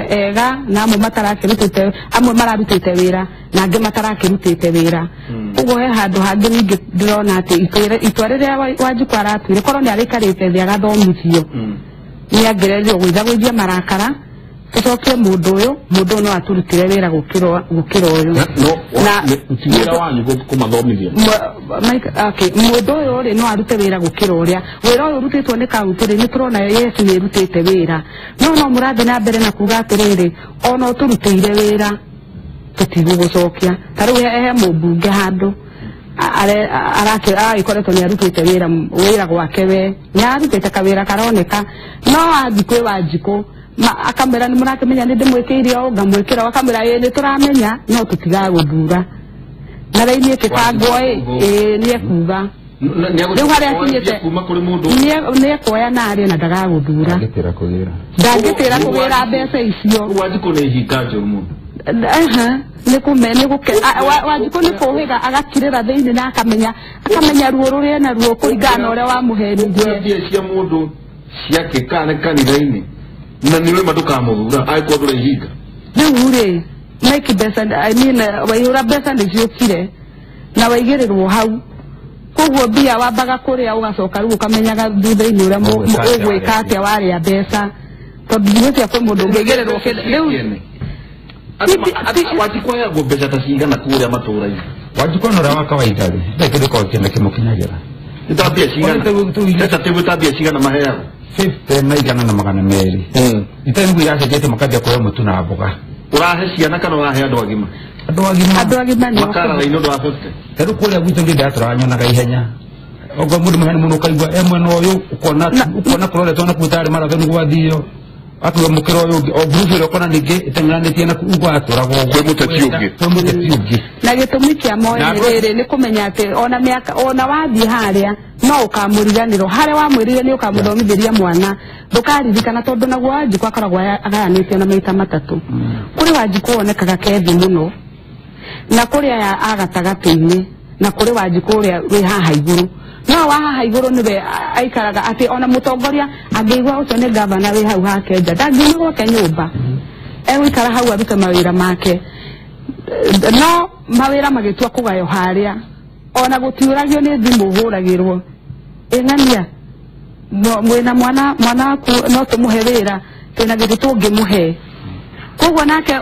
ega na amwe matarakirutite amwe mararutite wira na angi matarakirutite wira uguo he handu hangi ningi ndirona ati itwa riria Wanjiku aratwire korwo ni arikarite thi agathomithio ni angererio gwithagwithia marakara tucokie mundu no aturutire wira gukira uyu na wira wanyu kumathomithia okay mundu uyu ri no arute wira gukira uria wira uyu rutitwo ni kaunti ni turona Yesu ni rutite wira no murathi na mbere na kuga atiriri ona turutire wira tutigugucokia tariu he mubunge handu ikoretwo ni arutite wira gwake we ni arutite kawira karoneka no athikwe Wanjiku akamera ni murakimenya ni ndimwikiire o ngamwikira akamera ni turamenya no tutiga guthura na raini ekikangwo ni ekuga riu haria akinyite ni ekoya na aria na ndagaguthura ndangitira kugira mbeca icio Wanjiku ni hikanjo mundu Wanjiku ni kuhiga agakirira thiini na akamenya ruo ruria na ruo kuringana uria wamuheririe cia mundu cia kikane kanitha-ini na niwe madukamuthura aiko ndure higa riu ri make besa waihura besa ndiciukire na waigirirwo hau koguo mbia wambaga kuria ugacoka riu ukamenyaga thutha-ini uria ugwika atia waria mbeca tondu nginya cia kwi mundu ungigirirwo riu Wanjiku ya mbeca ta cigana kuria matura-ini Wanjiku no rawa kawaida ri ndekire ko kene kimukinyagira itabia cigana tabia cigana maheaga 50 na igana na magana meri itengu yacekete makaja kwa mutu na mboga urahe ciana kana urahe andu agima ni makara ino ndo afote teru kuria gwitu ndi ndaturanyona ihenya ogo mundu mahani muno kaigwa mwena uyu ukona kurore tona kutari mara thonu gwathio atuwe mukiro uyu ogrufu rokona ningi itengananitie na kuugwa aturago kwe mutetiungi na gitumi kia moerere ni kumenya ati ona miaka ona wathi haria no ukamuriganiro haria wamwirire ni ukamuthomithiria mwana ndukaririkana tondu naguo Wanjiku akoragwo agayanitio na maita matatu kuri Wanjiku wonekaga kethi muno na kuri aya agatagati-ini na kuri Wanjiku uria wi haha iguru no wa haha iguru niwe aikaraga ati ona mutongoria angeigua ucio ni gavana wi hau hake nja ndangĩuma gwake nyũmba egũikara hau arute mawĩra make no mawĩra magĩtua kũgayo haria ona gũtiũragio nĩ thimũ hũragĩrwo ng'ania mwĩna mwana waku no tũmũhe wĩra twĩna gĩtĩ tũngĩmũhe koguo nake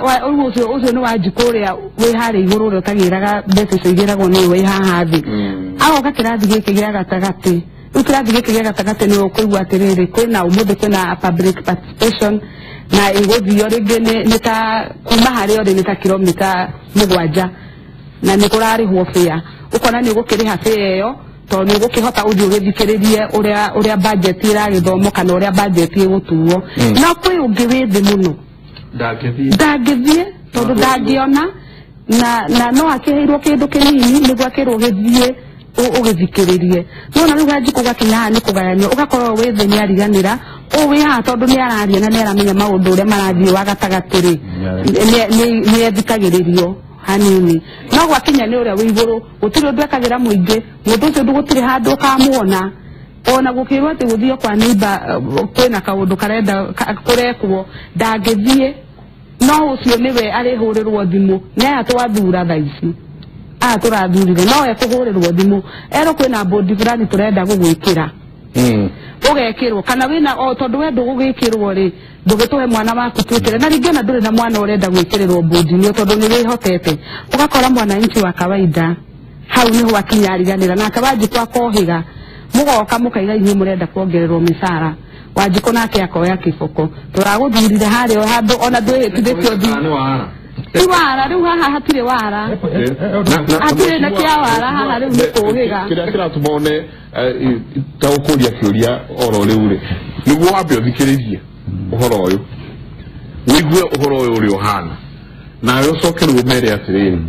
ucio ni Wanjiku uria wi haria iguru uria utagiraga mbeca icio igiragwo ni wi haha thi agoka kirathi giki gia gatagati riu kirathi giki gia gatagati ni ukuigua atiriri kwina umuthi kwina public participation na iguthio ringi ni ta kuma haria uri ni ta kilomita 7 na ni kurarihwo fare ukona ni gukiriha fare iyo tondu ni gukihota uthi ugithikiririe uria budget iragithomo kana uria budget igutuo na kwi ungi wi thi muno ndangithie tondu ndangiona na no akiheirwo kindu kinini niguo akirwo githie ugithikiririe no riu Wanjiku gakinya ni kugayanio ugakorwo wi thi ni ariganira wi haha tondu ni araria na ni aramenya maundu uria marathie wa gatagati-ri ni ethikagiririo hanini no gwakinya ni uria wi iguru gutiri undu ekagira muingi mundu ucio ndugutiri handu ukamuona ona gukirwo ati guthio kwa neighbor kwina kaundu karenda kurekwo ndangithie no ucio niwe arihurirwo thimu ni aya twathura thaici turathurire no ekuhurirwo thimu ero kwina bodi fulani turenda gugwikira ugekirwo kana wina o tondu we ndugugikirwo ri ndugituhe mwana waku twikire na ringana nduri na mwana urenda gwikirirwo bodi-ini tondu ni wihotete ugakora mwana inchi wa kawaida hau niho akinyariganira na kabaji kwa kohiga mugoka mukaiga inyi murenda kuongererwo misara Wajiko nake akoya kiboko turaguthurire hari o handu ona ndwihitithitio thi ti wara riu haha hatire wara hatire na kia wara haha riu ni kuhiga kira tumone ta ukuria kiuria oro riu ri niguo wambe uthikiririe uhoro uyu wigue uhoro uyu uri uhana na yo soke ru mere atiriri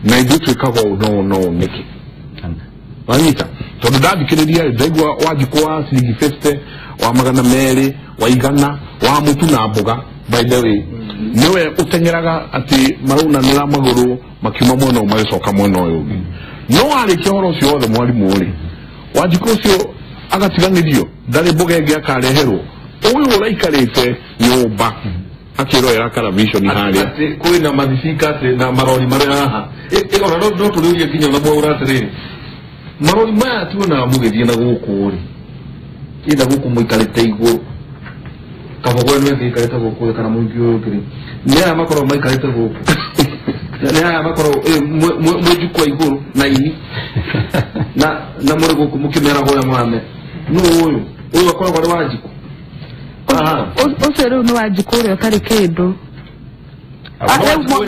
na ithu twikaga no niki wanyita tondu ndathikiriria ndaigua Wajiko wa ciringi 50 wa magana meri wa igana wa mutu na mboga by the way niwe utengeraga ati maraunanira maguru makiuma mwena umwe coka mwena uyu no arikia horo cio othe mwarimu uri Wajiko cio agatiganirio ndari mboga ingi akareherwo uyu uraikarite nyumba akiroera television haria kwina mathifika na marori maria haha ona no turiurie kinya na mwa uratiriri marori maya tuona mugithie na guku ri ida guku muikarite iguru kabogo nwe kikarite guku kana mungi ukiri nea makoro maikarite guku nea makoro mujikwa iguru na ini na muri guku mukimera hoya mwame no uyu akora kwa Wajiko uceru ni Wajiko uri utari kindu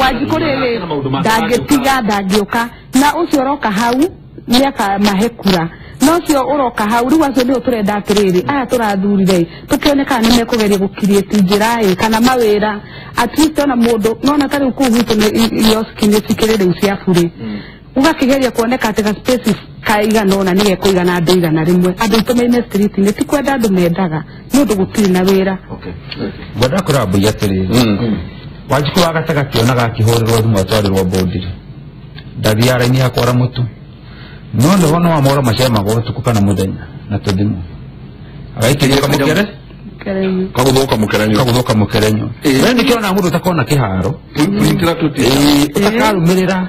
Wajiko riri ndangitiga ndangioka na ucio uroka hau miaka mahekura no cio uroka hau riu acio ndio turenda atiriri aya turathurire tukioneka ni mekugeria gukirieti njira kana mawira at least ona mundu nona tari ku gwitu ni yoskinie cikirire ucia buri ugakigeria kuoneka ati ga space kaiga nona nige kuigana andu igana rimwe andu itumeine street ni ti kwenda andu mendaga ni undu gutiri na wira wada kurabu yatiriri Wajiko agataga kionaga kihorirwo thimu atwarirwo bodi ndathia ni akora mutu no ndo wana wa mora mashema go tukukana muthenya na tudimu agaikiria kamukere kagudoka mukerenyo wendi kiona mundu takona kiharo kuitira tuti utakarumirira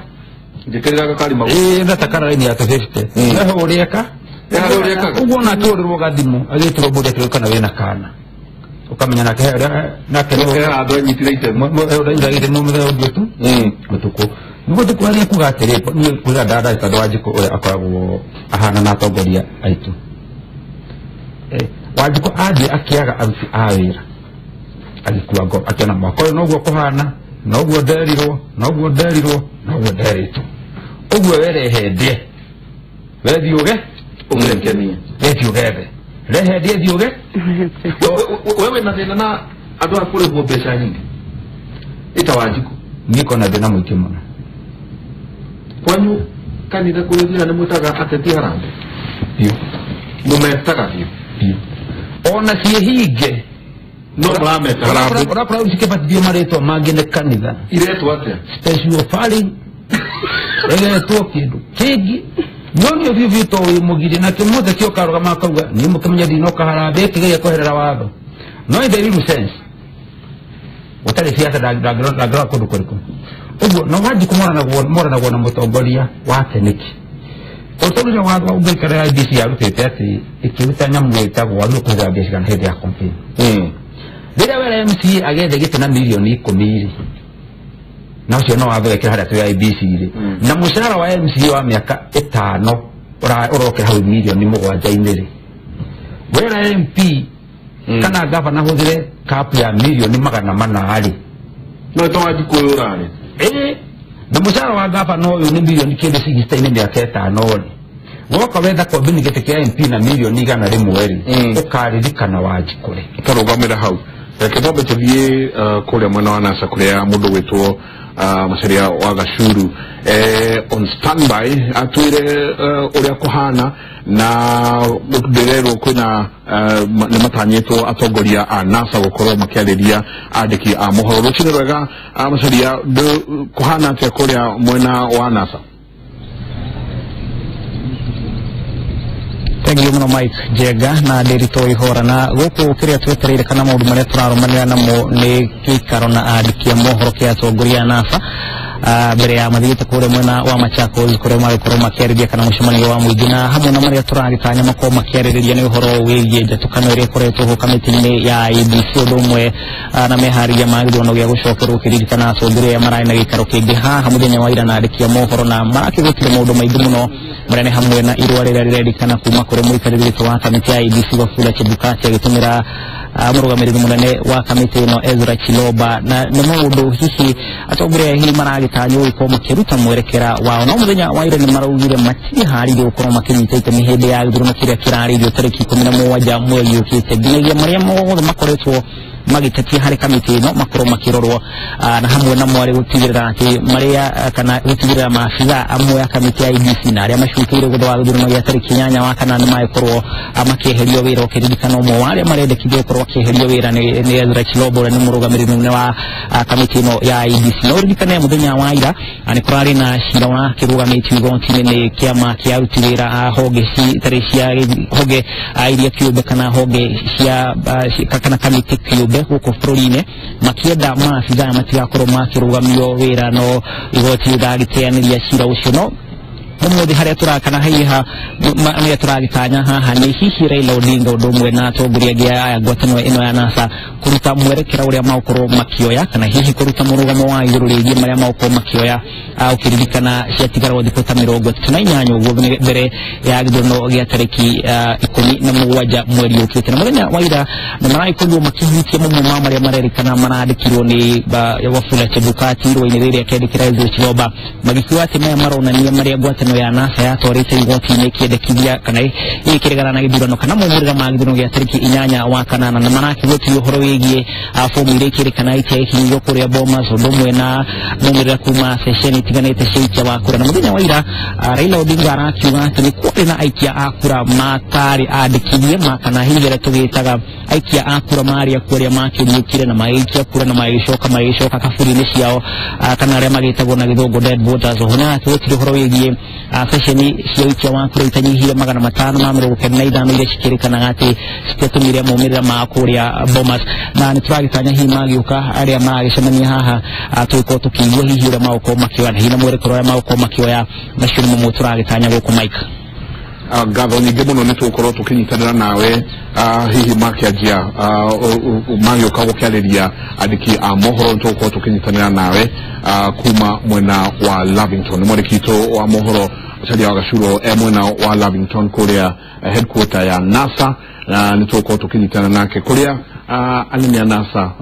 njekerera gakari magu ndatakara ni ata 50 weho urieka ubona turirwo gadimu agitiro bodi akirukana wena kana ukamenya na kero ado nyitira itemo ndagire mu muthe ugutu mutuku nuko tukwari kugatire ni kuga dada ita Wajiko akoragwo ahana na atongoria aitu Wajiko aje akiaga aruti awira agikuwa go akena makoro noguo kuhana noguo nderirwo nderito uguo werehendie wethiuge ugerekenia wethiugere rehendie thiuge wewe na thina na andu akure bo mbeca nyingi ita Wajiko niko na thina mwingi muno kwanyu kanitha kuthira ni mutaga ateti harambe dio mumetaga dio ona cihinge no mrameta harambe ora usikepatithio maritwa mangine kanitha iretwo atia special offering egetwo kindu kingi nonio vivito uyu mugiri na kimothe kio karuga makauga ni mukimenya dino kaharambe kigeria kuherera watho no in the real sense utari siasa dagra kundu kuriku uguo no Wajiko mora na mutongoria wake niki utongoria wa ugaikara IBC arutete ati ikiruta nyamu itagwo alu kuza biashara kana hedi ya campaign rira wera MC agethe gite na milioni 10 na ucio no watheke haria tu IBC ri na mushara wa MC wa miaka 5 uroke hau milioni 7 ri wera MP kana gavana huthire kapu ya milioni 400 ari no to Wajiko urani na mushara wa gavana uyu ni milioni kende 60 miaka 5 ri woka wetha kombini gite kia MP na milioni 100 ri ukaririkana Wajiko ri tarugamira hau reke twambe tuthie kuria mwena wa NASA kuria mundu witwo Macharia wa Gachuru on standby atwire uria kuhana na ndirerwo kwina ni matanyitwo atongoria a NASA gukorwo makiariria andiki a mohoro rucine rwega Macharia kuhana atia kuria mwena wa NASA. Thank you muno Mike Jega na Derito Ihorana guku kiria twetereire kana maundu maria turarumanira namo ni gikaro na andiki a mohoro kia atongoria NASA mbere ya mathigite kure mwena wa Machakos kure magĩkorwo makĩarĩria kana mũcemanio wa mũingĩ na hamwe na marĩa tũragĩtanya makorwo makĩarĩrĩria nĩ ũhoro wĩgiĩ njatũkano ĩrĩa ĩkoretwo ho kamĩtĩ-inĩ ya IEBC ũndũ ũmwe na meharĩria ma gĩthurano gĩa gũcokerwo ũkĩririkana acũngĩrĩria mararĩ na gĩikaro kĩngĩ haha mũthenya wa ira na andĩki a mohoro na marakĩgũtire maũndũ maingĩ mũno marĩa nĩ hamwe na irũa rĩrĩa rĩrendekana kuma kũrĩ mũikarĩri gĩtĩ wa kamĩtĩ ya IEBC Wafula Chebukati agĩtũmĩra mũrũgamĩrĩri mũnene wa kamĩtĩ ĩno Ezra Chiloba na nĩ maũndũ hihi atongoria hihi maragĩtanywo gũkorwo makĩruta mwerekera wao no mũthenya wa ira nĩ maraugire matiĩharĩirie gũkorwo makĩnyita itemi hĩndĩ ya gĩthurano kĩrĩa kĩrarĩirio tarĩki 17 mweri ũkĩte nginyagia marĩa mothe makoretwo magĩtetia harĩ kamĩtĩ ĩno makorwo makĩrorwo na hamwe na mwarĩ gũtigĩrĩra atĩ marĩa kana gũtigĩrĩra maabitha amwe a kamĩtĩ ya IEBC na arĩa macukĩire gũthwa gĩthurano gĩa tarĩki 8 wa kanana magĩkorwo makĩeherio wĩra ũkĩririkana ũmwe wa arĩa marendekithio gũkorwo akĩeherio wĩra nĩ Ezra Chiloba ũrĩa nĩ mũrũgamĩrĩri mũnene wa kamĩtĩ ĩno ya IEBC no ririkane mũthenya wa ira nĩ kũrarĩ na cira wa kĩrũgamĩtio igoti-inĩ nĩ kĩama kĩa aruti wĩra honge citarĩ cia honge iria kĩũmbe kana honge cia kana kamĩtĩ kĩũmbe gũkũ bũrũri-inĩ makĩenda maabitha matigakorwo makĩrũgamio wĩra no igoti rĩragĩteanĩria cira ũcio no ũmũthĩ harĩa tũrakana hiha marĩa tũragĩtanya haha nĩ hihi Raila Odinga ũndũ ũmwe na atongoria angĩ a ngwatanĩro ĩno ya NASA kũruta mwerekera ũrĩa magũkorwo makĩoya kana hihi kũruta mũrũgamo wa igũrũ rĩgiĩ marĩa magũkorwo makĩoya ũkĩririkana ciatigarwo thikũ ta 38 ũguo mbere ya gĩthurano gĩa tarĩki 17 mweri ũkĩte na mũthenya wa ira nĩ maragĩkorirwo makĩhutia mamwe ma marĩa marerĩkana marandĩkirwo nĩ Wafula Chebukati rũĩ-inĩ rĩrĩa akĩandĩkĩra Ezra Chiloba magĩkiuga atĩ maya maronania marĩa ngwatanĩro ya NASA yatwarĩte igoti-inĩ ĩkĩendekithia kana ĩkĩregana na gĩthurano kana maumĩrĩra ma gĩthurano gĩa tarĩki 8 wa kanana na marakĩgũtirio ũhoro wĩgiĩ fomu iria ikĩrĩkana ikinyio kũrĩa Bomas ũndũ ũmwe na maumĩrĩra kuma ceceni itiganĩte cia ikia wa kura na mũthenya wa ira Raila Odinga arakiuga atĩ nĩ kwarĩ na aikia a kura matarĩ andĩkithie kana hihi arĩa tũgĩtaga aikia a kura marĩ akuo arĩa makĩriũkire na magĩikia kura na magĩcoka kaburi-inĩ ciao kana arĩa magĩtagwo na gĩthũngũ dead voters oho na tũgĩtire ũhoro wĩgiĩ ceceni cia ikia wa kura itanyihire 595 iria cikĩrĩkanaga atĩ citiatũmire maumĩrĩra ma kũrĩa Bomas na nĩ tũragĩtanya hihi magĩũka arĩa maragĩcemania haha tũgĩkorwo tũkĩigua hihi ũrĩa magũkorwo makĩoya na hihi na mwerekero ũrĩa magũkorwo makĩoya macio nĩ mamwe tũragĩtanya gũkũ Mike ngatho nyingĩ mũno nĩ tũgũkorwo tũkĩnyitanĩra nawe hihi makĩanjia magĩũka gũkĩarĩria andĩki a mohoro nĩ tũgũkorwo tũkĩnyitanĩra nawe kuma mwena wa Lavington nĩ mwandĩki witũ wa mohoro Charia wa Gacuro mwena wa Lavington kũrĩa headquarter ya NASA nĩ tũgũkorwo tũkĩnyitanĩra nake kũrĩa anene a NASA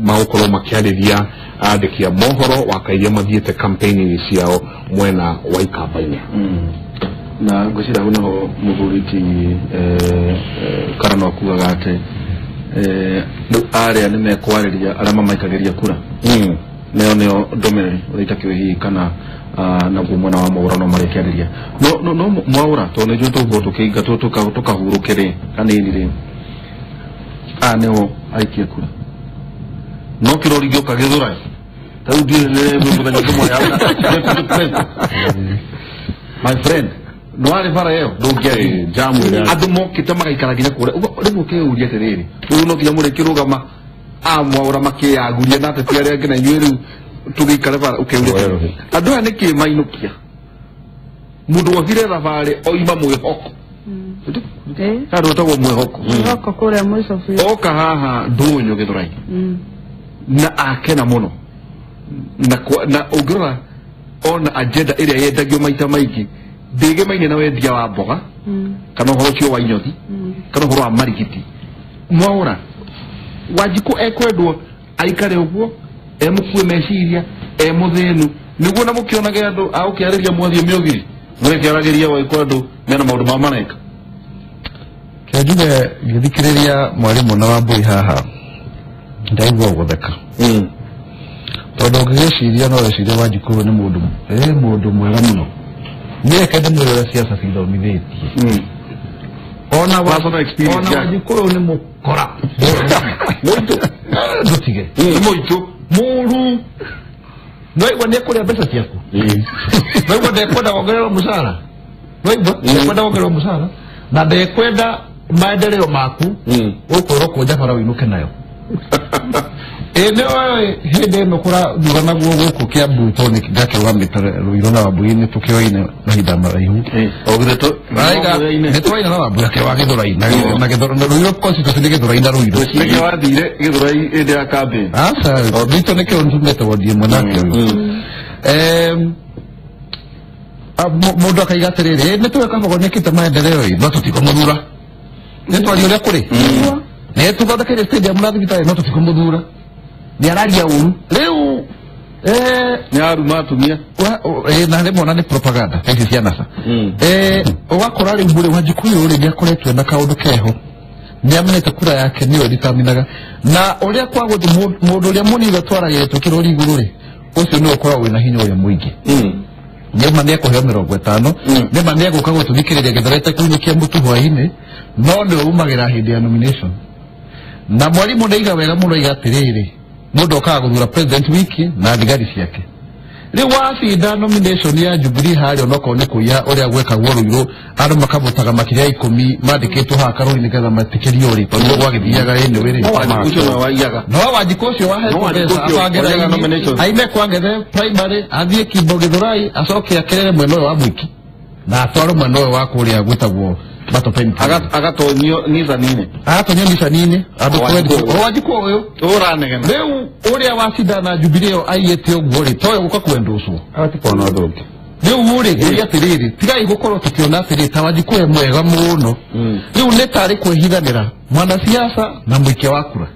magũkorwo makĩarĩria andĩki a mohoro wakairia mathiĩte campaign ciao mwena wa ikamba-inĩ na ngwĩciria no mũthuriti Karano akugaga atĩ rĩu arĩa nĩ mekwarĩria arĩa mamaikagĩria kura nĩo ndũmĩrĩri ũrĩa itakĩũĩ hihi kana naguo mwena wa mohoro no marĩkĩarĩria no mwaũra tondũ nĩjuo tũgũkorwo tũkĩinga tũkahurũke kanini rĩ nĩo aikia kura no kĩrori gĩoka gĩthũrai ta rĩu ndiĩ mũthenya ũmwe my friend no arĩ bara ĩyo ndũngĩarĩ jamu andũ mokĩte magaikara nginya kũrĩa rĩu ũkĩũria atĩrĩrĩ rĩu no nginya mũrĩkĩrũgama mwaũra makĩyaguria na ateti arĩa angĩ na inyuĩ rĩu tũgĩikare bara ũkĩũria andũ aya nĩ kĩmainũkia mũndũ othire thabarĩ oima mwĩhoko andũ ũtagwo mwĩhoko kũrĩa mũico biũ oka haha ndũnyũ gĩthũrai na akena mũno na ũngĩrora ona agenda ĩrĩa yendagio maita maingĩ ndĩgĩmaine na wendia wa mboga kana ũhoro ũcio wa inyothi kana ũhoro wa marigiti mwaũra Wanjiku ekwendwo aikare ũguo emũkue meciria emũthĩnu nĩguo na mũkĩonage andũ a ũkĩarĩria mwathio mĩogiri mũrĩkĩaragĩria waikwa andũ mena maũndũ ma mareka kĩnjuge ngĩthikĩrĩria mwarimũ na Wambui haha ndaigua gũtheka tondũ ũngĩgĩciria no wecirie Wanjiku nĩ mũndũ mwega mũno niĩ kende mwĩrora ciaca cithomithĩtie ona Wanjiku nĩ mũkora mũitũ ndũtige mũitũ mũru noigua nĩ kũrĩa mbeca ciaku noigua ndekwenda wongererwo mũcara noigua ndekwenda wongererwo mũcara na ndekwenda maendeleo maku ũkwĩrwo kũnja bara ũinũke nayo Eneo hede no kura durana gugu kia butoni kidake wa mitare ruirona wa buini tukio ine na hidama ihu. Ogreto. Raiga neto ina na buya ke wa gedora ina na gedora no ruiro kosi to sinde gedora ina ruiro. Sinde wa dire gedora ide akabe. Asa obito ne ke ontumete wodi monake. Mundo akaiga terere neto ka ko ne kita maendeleo no tutikomudura. Neto ali ole kure. Neto bada ke stadium na kita no tutikomudura. Niararia leo nyaru matumia na remo na ni propaganda eti ciana wakora ri mbure wajikuyo uri nyakoretwe na kaundu keho niamenete kura yake niyo ditaminaga na uria kwaguthe mundu uria muniga twaragetwe kirori iguru ri ucio ni ukora wina hinya uria muingi nyema ne kuheo 50 nyema ne gukago tuthikiriria githorete kuinyikia mutu hwaini no ni umagira hindi ya nomination na mwalimu ndaiga wega muno igatiriri mundu okaga guthura president wiki na thigari ciake ri wacinda nomination ya Jubilee hari onoko ni kuya uria gweka woruiro andu makabutaga makiria 10 mandikitwo ha karuri nigetha matikirio ri tondu gwagithiaga ene wiri ucio waiyaga no wajiko ucio wahetwo abangera nomination aime kwangethe primary athie Kimbo Githurai acoke akirere mweno wa mwiki na atwaro mweno wa kuria gwitagwo batopeni agatonyo niza nini niza nini andu kwedi wajiko uyu uranegena riu uria wacinda na Jubilee aiyete uguo ri toyo guka kwenduswo atikona ndoki riu uri uria tiriri tigai gukorwo tukiona atiri ta wajiko e mwega muno riu ne tari kwehithanira mwana siasa na mwike wakura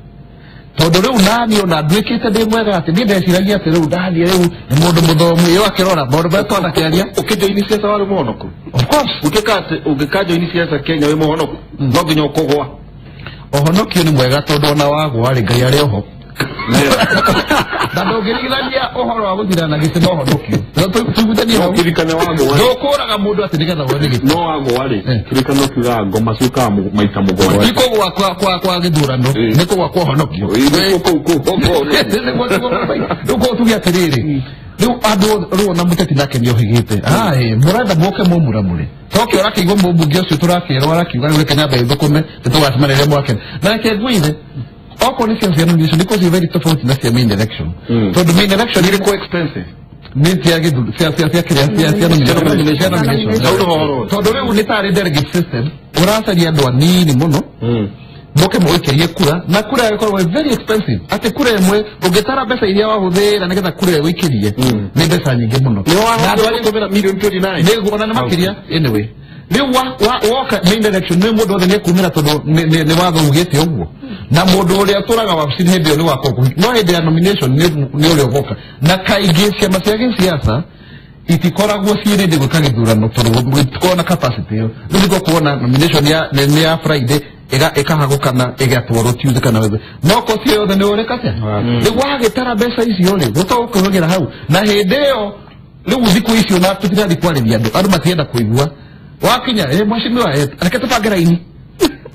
tondu riu nani ona ndwikite ndi mwega ati ndeciragia ati riu ndathie riu ni mundu muthomu iyo akirora maundu maria twanakiaria ukijoini siasa wari muhonoku of course ukikajoini siasa Kenya wi muhonoku no nginya ukugwa ohonokio ni mwega tondu ona wagwa ri ngai ari oho na ndungirigithania uhoro wa guthirana giti no honokio tugutania ho kirikana wagwa ndukuraga mundu ati nigetha wone giti no wagwa ri kirikana kiuga ngoma ciuka maita mugwa ikogwa kwa githurano nikogwa kwa honokio uko tugia tiriri riu andu ruona muteti nake ni ohigite murenda moke mumuramure toke ora kigo mbunge ucio turakirwo arakiuga ni Kenya mbe thukume tugacimanire mwake nake gwithe oko ni cia nomination because you very tough na cia main election so the main election is quite expensive minti ya gidu cia nomination tondu riu ni tari delegate system uracaria andu anini muno moke moikerie kura na kura yakorwo very expensive ati kura imwe ungitara mbeca iria wahuthira nigetha kura wikirie ni mbeca nyingi muno na andu ari kumira million 29 ni gona na makiria anyway ni woka main election ni mundu othe ni kumira tondu ni watho ugite uguo na mundu uria turaga wabici hindi ni wako no hindi ya nomination ni uria ugoka na kaingi ciama cia gisiasa itikoragwo ciirinde gwika githurano tondu tukorwo na capacity iyo niguo kuona nomination ya Friday ikahagukana igatwarwo Tuesday kana wethe no kosi yothe ni urekatia ni wagitara mbeca icio ri gutaukugira hau na hindi iyo riu thiku icio na tutirathi kwariria andu matienda kuigua wakinya mwashimiwa reke tubange raini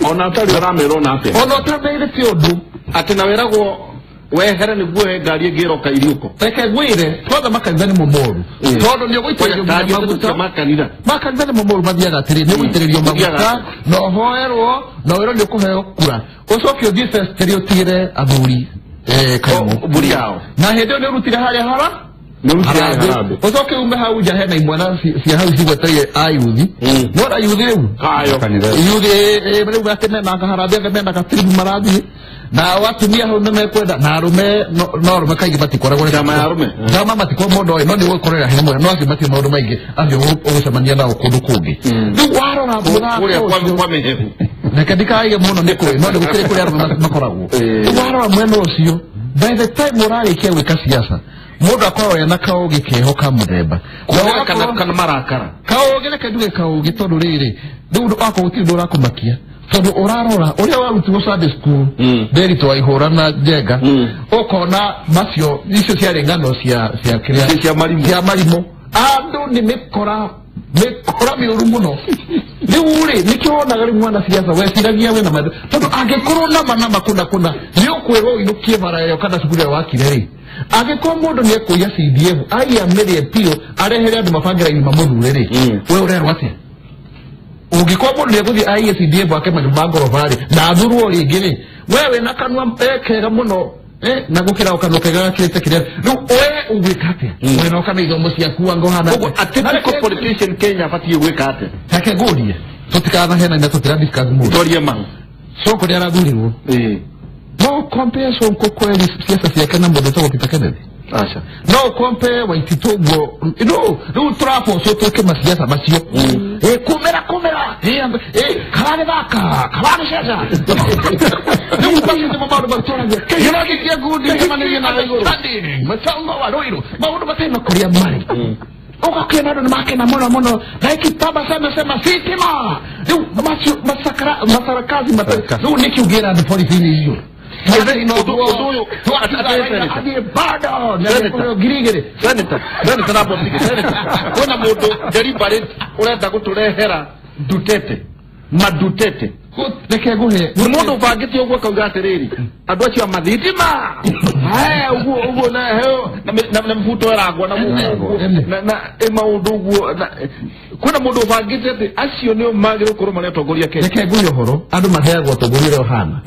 ona atari ramero na atia ona utabeire ti undu ati na weragwo wehere ni guo ngari ngiroka iriuko reke gwire twatha makanitha ni mumoru tondu ni ugwitiririo maguta makanitha ni mumoru mathiaga atiri ni ugwitiririo maguta no hoerwo no wero ni ukuheo kura ucoke uthie festival utigire athuri kaimo buri yao na hindi ni urutire haria hara ucoke ume hau nja hena imwana cia hau cigweteire ayuthi nora ayuthi riu yuthi riu gatene na kaharambia ngamenda gatiribu marathi na watumia hau nimekwenda na arume no arume kaingi matikoragwo jama ya arume jama matikoro mundu no ni gukorera hemwe no athimati maundu maingi athio ugucemania nao kundu kungi riu warora kuria kwa mehehu reke ndikaige muno ni kuri no ni gukire kuri arume makoragwo warora mwena ucio by the time urarikia gwika siasa mundu akorwo ena kaugi keho ka muthemba kana marakara kaugi reke nduge kaugi tondu riri riu wako gutiri ndu urakumakia tondu urarora uria warutirwo Sunday school nderi twaihura na njenga ukona macio icio ciarĩ ngano cia kiria cia marimo andu ni mikora miuru muno riu ri nikionaga ri mwana siasa weciragia we na mathu tondu angikorwo nama kuna ni ukwirwo inukie mara yo kana cukuru wakire ri angikorwo mundu ni ekuya CDF aiya mĩrĩ pio arehere andu mabangira-ini mamuthure ri we urerwo atia ungikorwo mundu ni eguthie aiya CDF ake manyumba ngoroba ri na athurwo ringi ri wewe na kanua kega muno na gukira ukanokega kete kire no oe ugwikate we no kana izo musia kuwa ngo hana a typical politician Kenya fati ugwikate take godia tutikana hena na tutira discuss mu toria man so ko dera guriwo no compare so ko kweli siasa cia kana mbodo to kitakene asha no compare wa ititogo no trapo so to ke masiasa masio kumera karane baka karane sasa no pasi de mabado batora ke yona ke kia gudi kama ni na standing masanga wa roiro maudo batema kuria mali oka kena ndo makena mono like taba sana sema sitima masarakazi no nikiugera the policy hiyo Senator hapo kuna moto deliberate urenda guturehera Duterte madutete reke guhe mundu bagiti ogwo kauga atiriri andu acio mathitima ugo na heo na mfuto eragwo na mungu na maundu ugo kuna mundu bagiti ati acio ni magire kuruma na tongoria Kenya reke guhe horo andu maheagwo tongoria ohana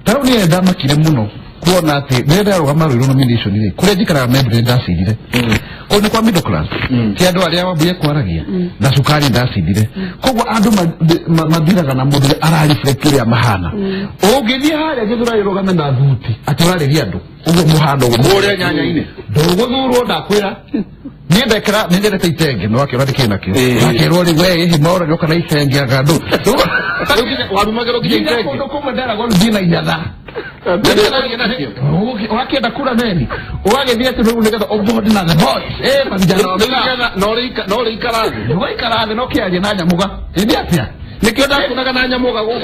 taro ni ndama kire muno kuona ati nenda rugamaro nomination ile kule jikara membre ndacidire oni kwa middle class ti andu aria wabuye kwaragia na sukari ndacidire koguo andu mathiraga na mundu arariflekiria mahana ugithie haria githura irugame na thuti aturariria andu uguo muhano uria nyanya-ine nduguthurwo ndakwira ni ndekera nyenderete itenge no akiona dikina kio akirwo ri we hihi maura nyoka na itenge agandu warumagero kitenge ndo kuma ndara gwa ndina inyatha wakienda kura neni wagethie ati riu nigetha obodi na the voice mavijana no ikarathi no kiarie na nyamuga indi atia nikio ndakunaga na nyamuga guku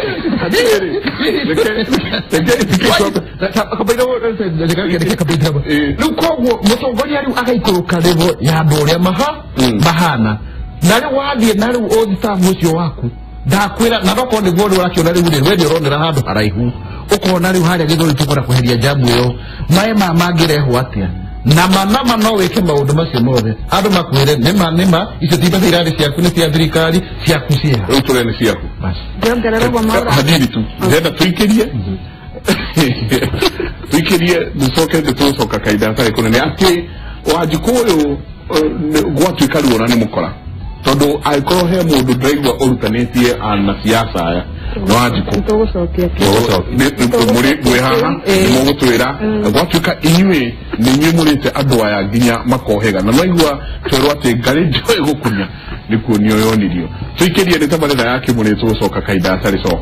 riu koguo mutongoria riu agaikũrũka level ya andũ ũrĩa mahana na riu wathie na riu ũthitamu ũcio waku ndakwira na thoko ni gwo urakiona riu ni wewe uronera handu haraihu ukona riu haria githuri tukora kuheria jabu yo mae mangirehwo atia na manama no weke maundu macio mothe andu makwire nima icio tiba thirari ciaku ni cia thirikari ciaku cia utore ni ciaku basi ngerera kwa mara hadithi tu ndenda tuikirie dusoke dusoka kaida sare kuna ni ati wajikuyo gwatuika ruona ni mukora tondu aikorwo he mundu ndaigua urutanĩtie na siasa aya no ajiku tugucokia muri haha ni mugutwira gwatuika inyuĩ nĩ inyuĩ mũrĩte andũ aya nginya makohega na noigua twerwo atĩ ngarĩ njoĩ gũkunya nĩ kuonio yonirio tuikĩrie nĩ tabarĩra yake mũrĩtwo gũcoka kaida atarĩ so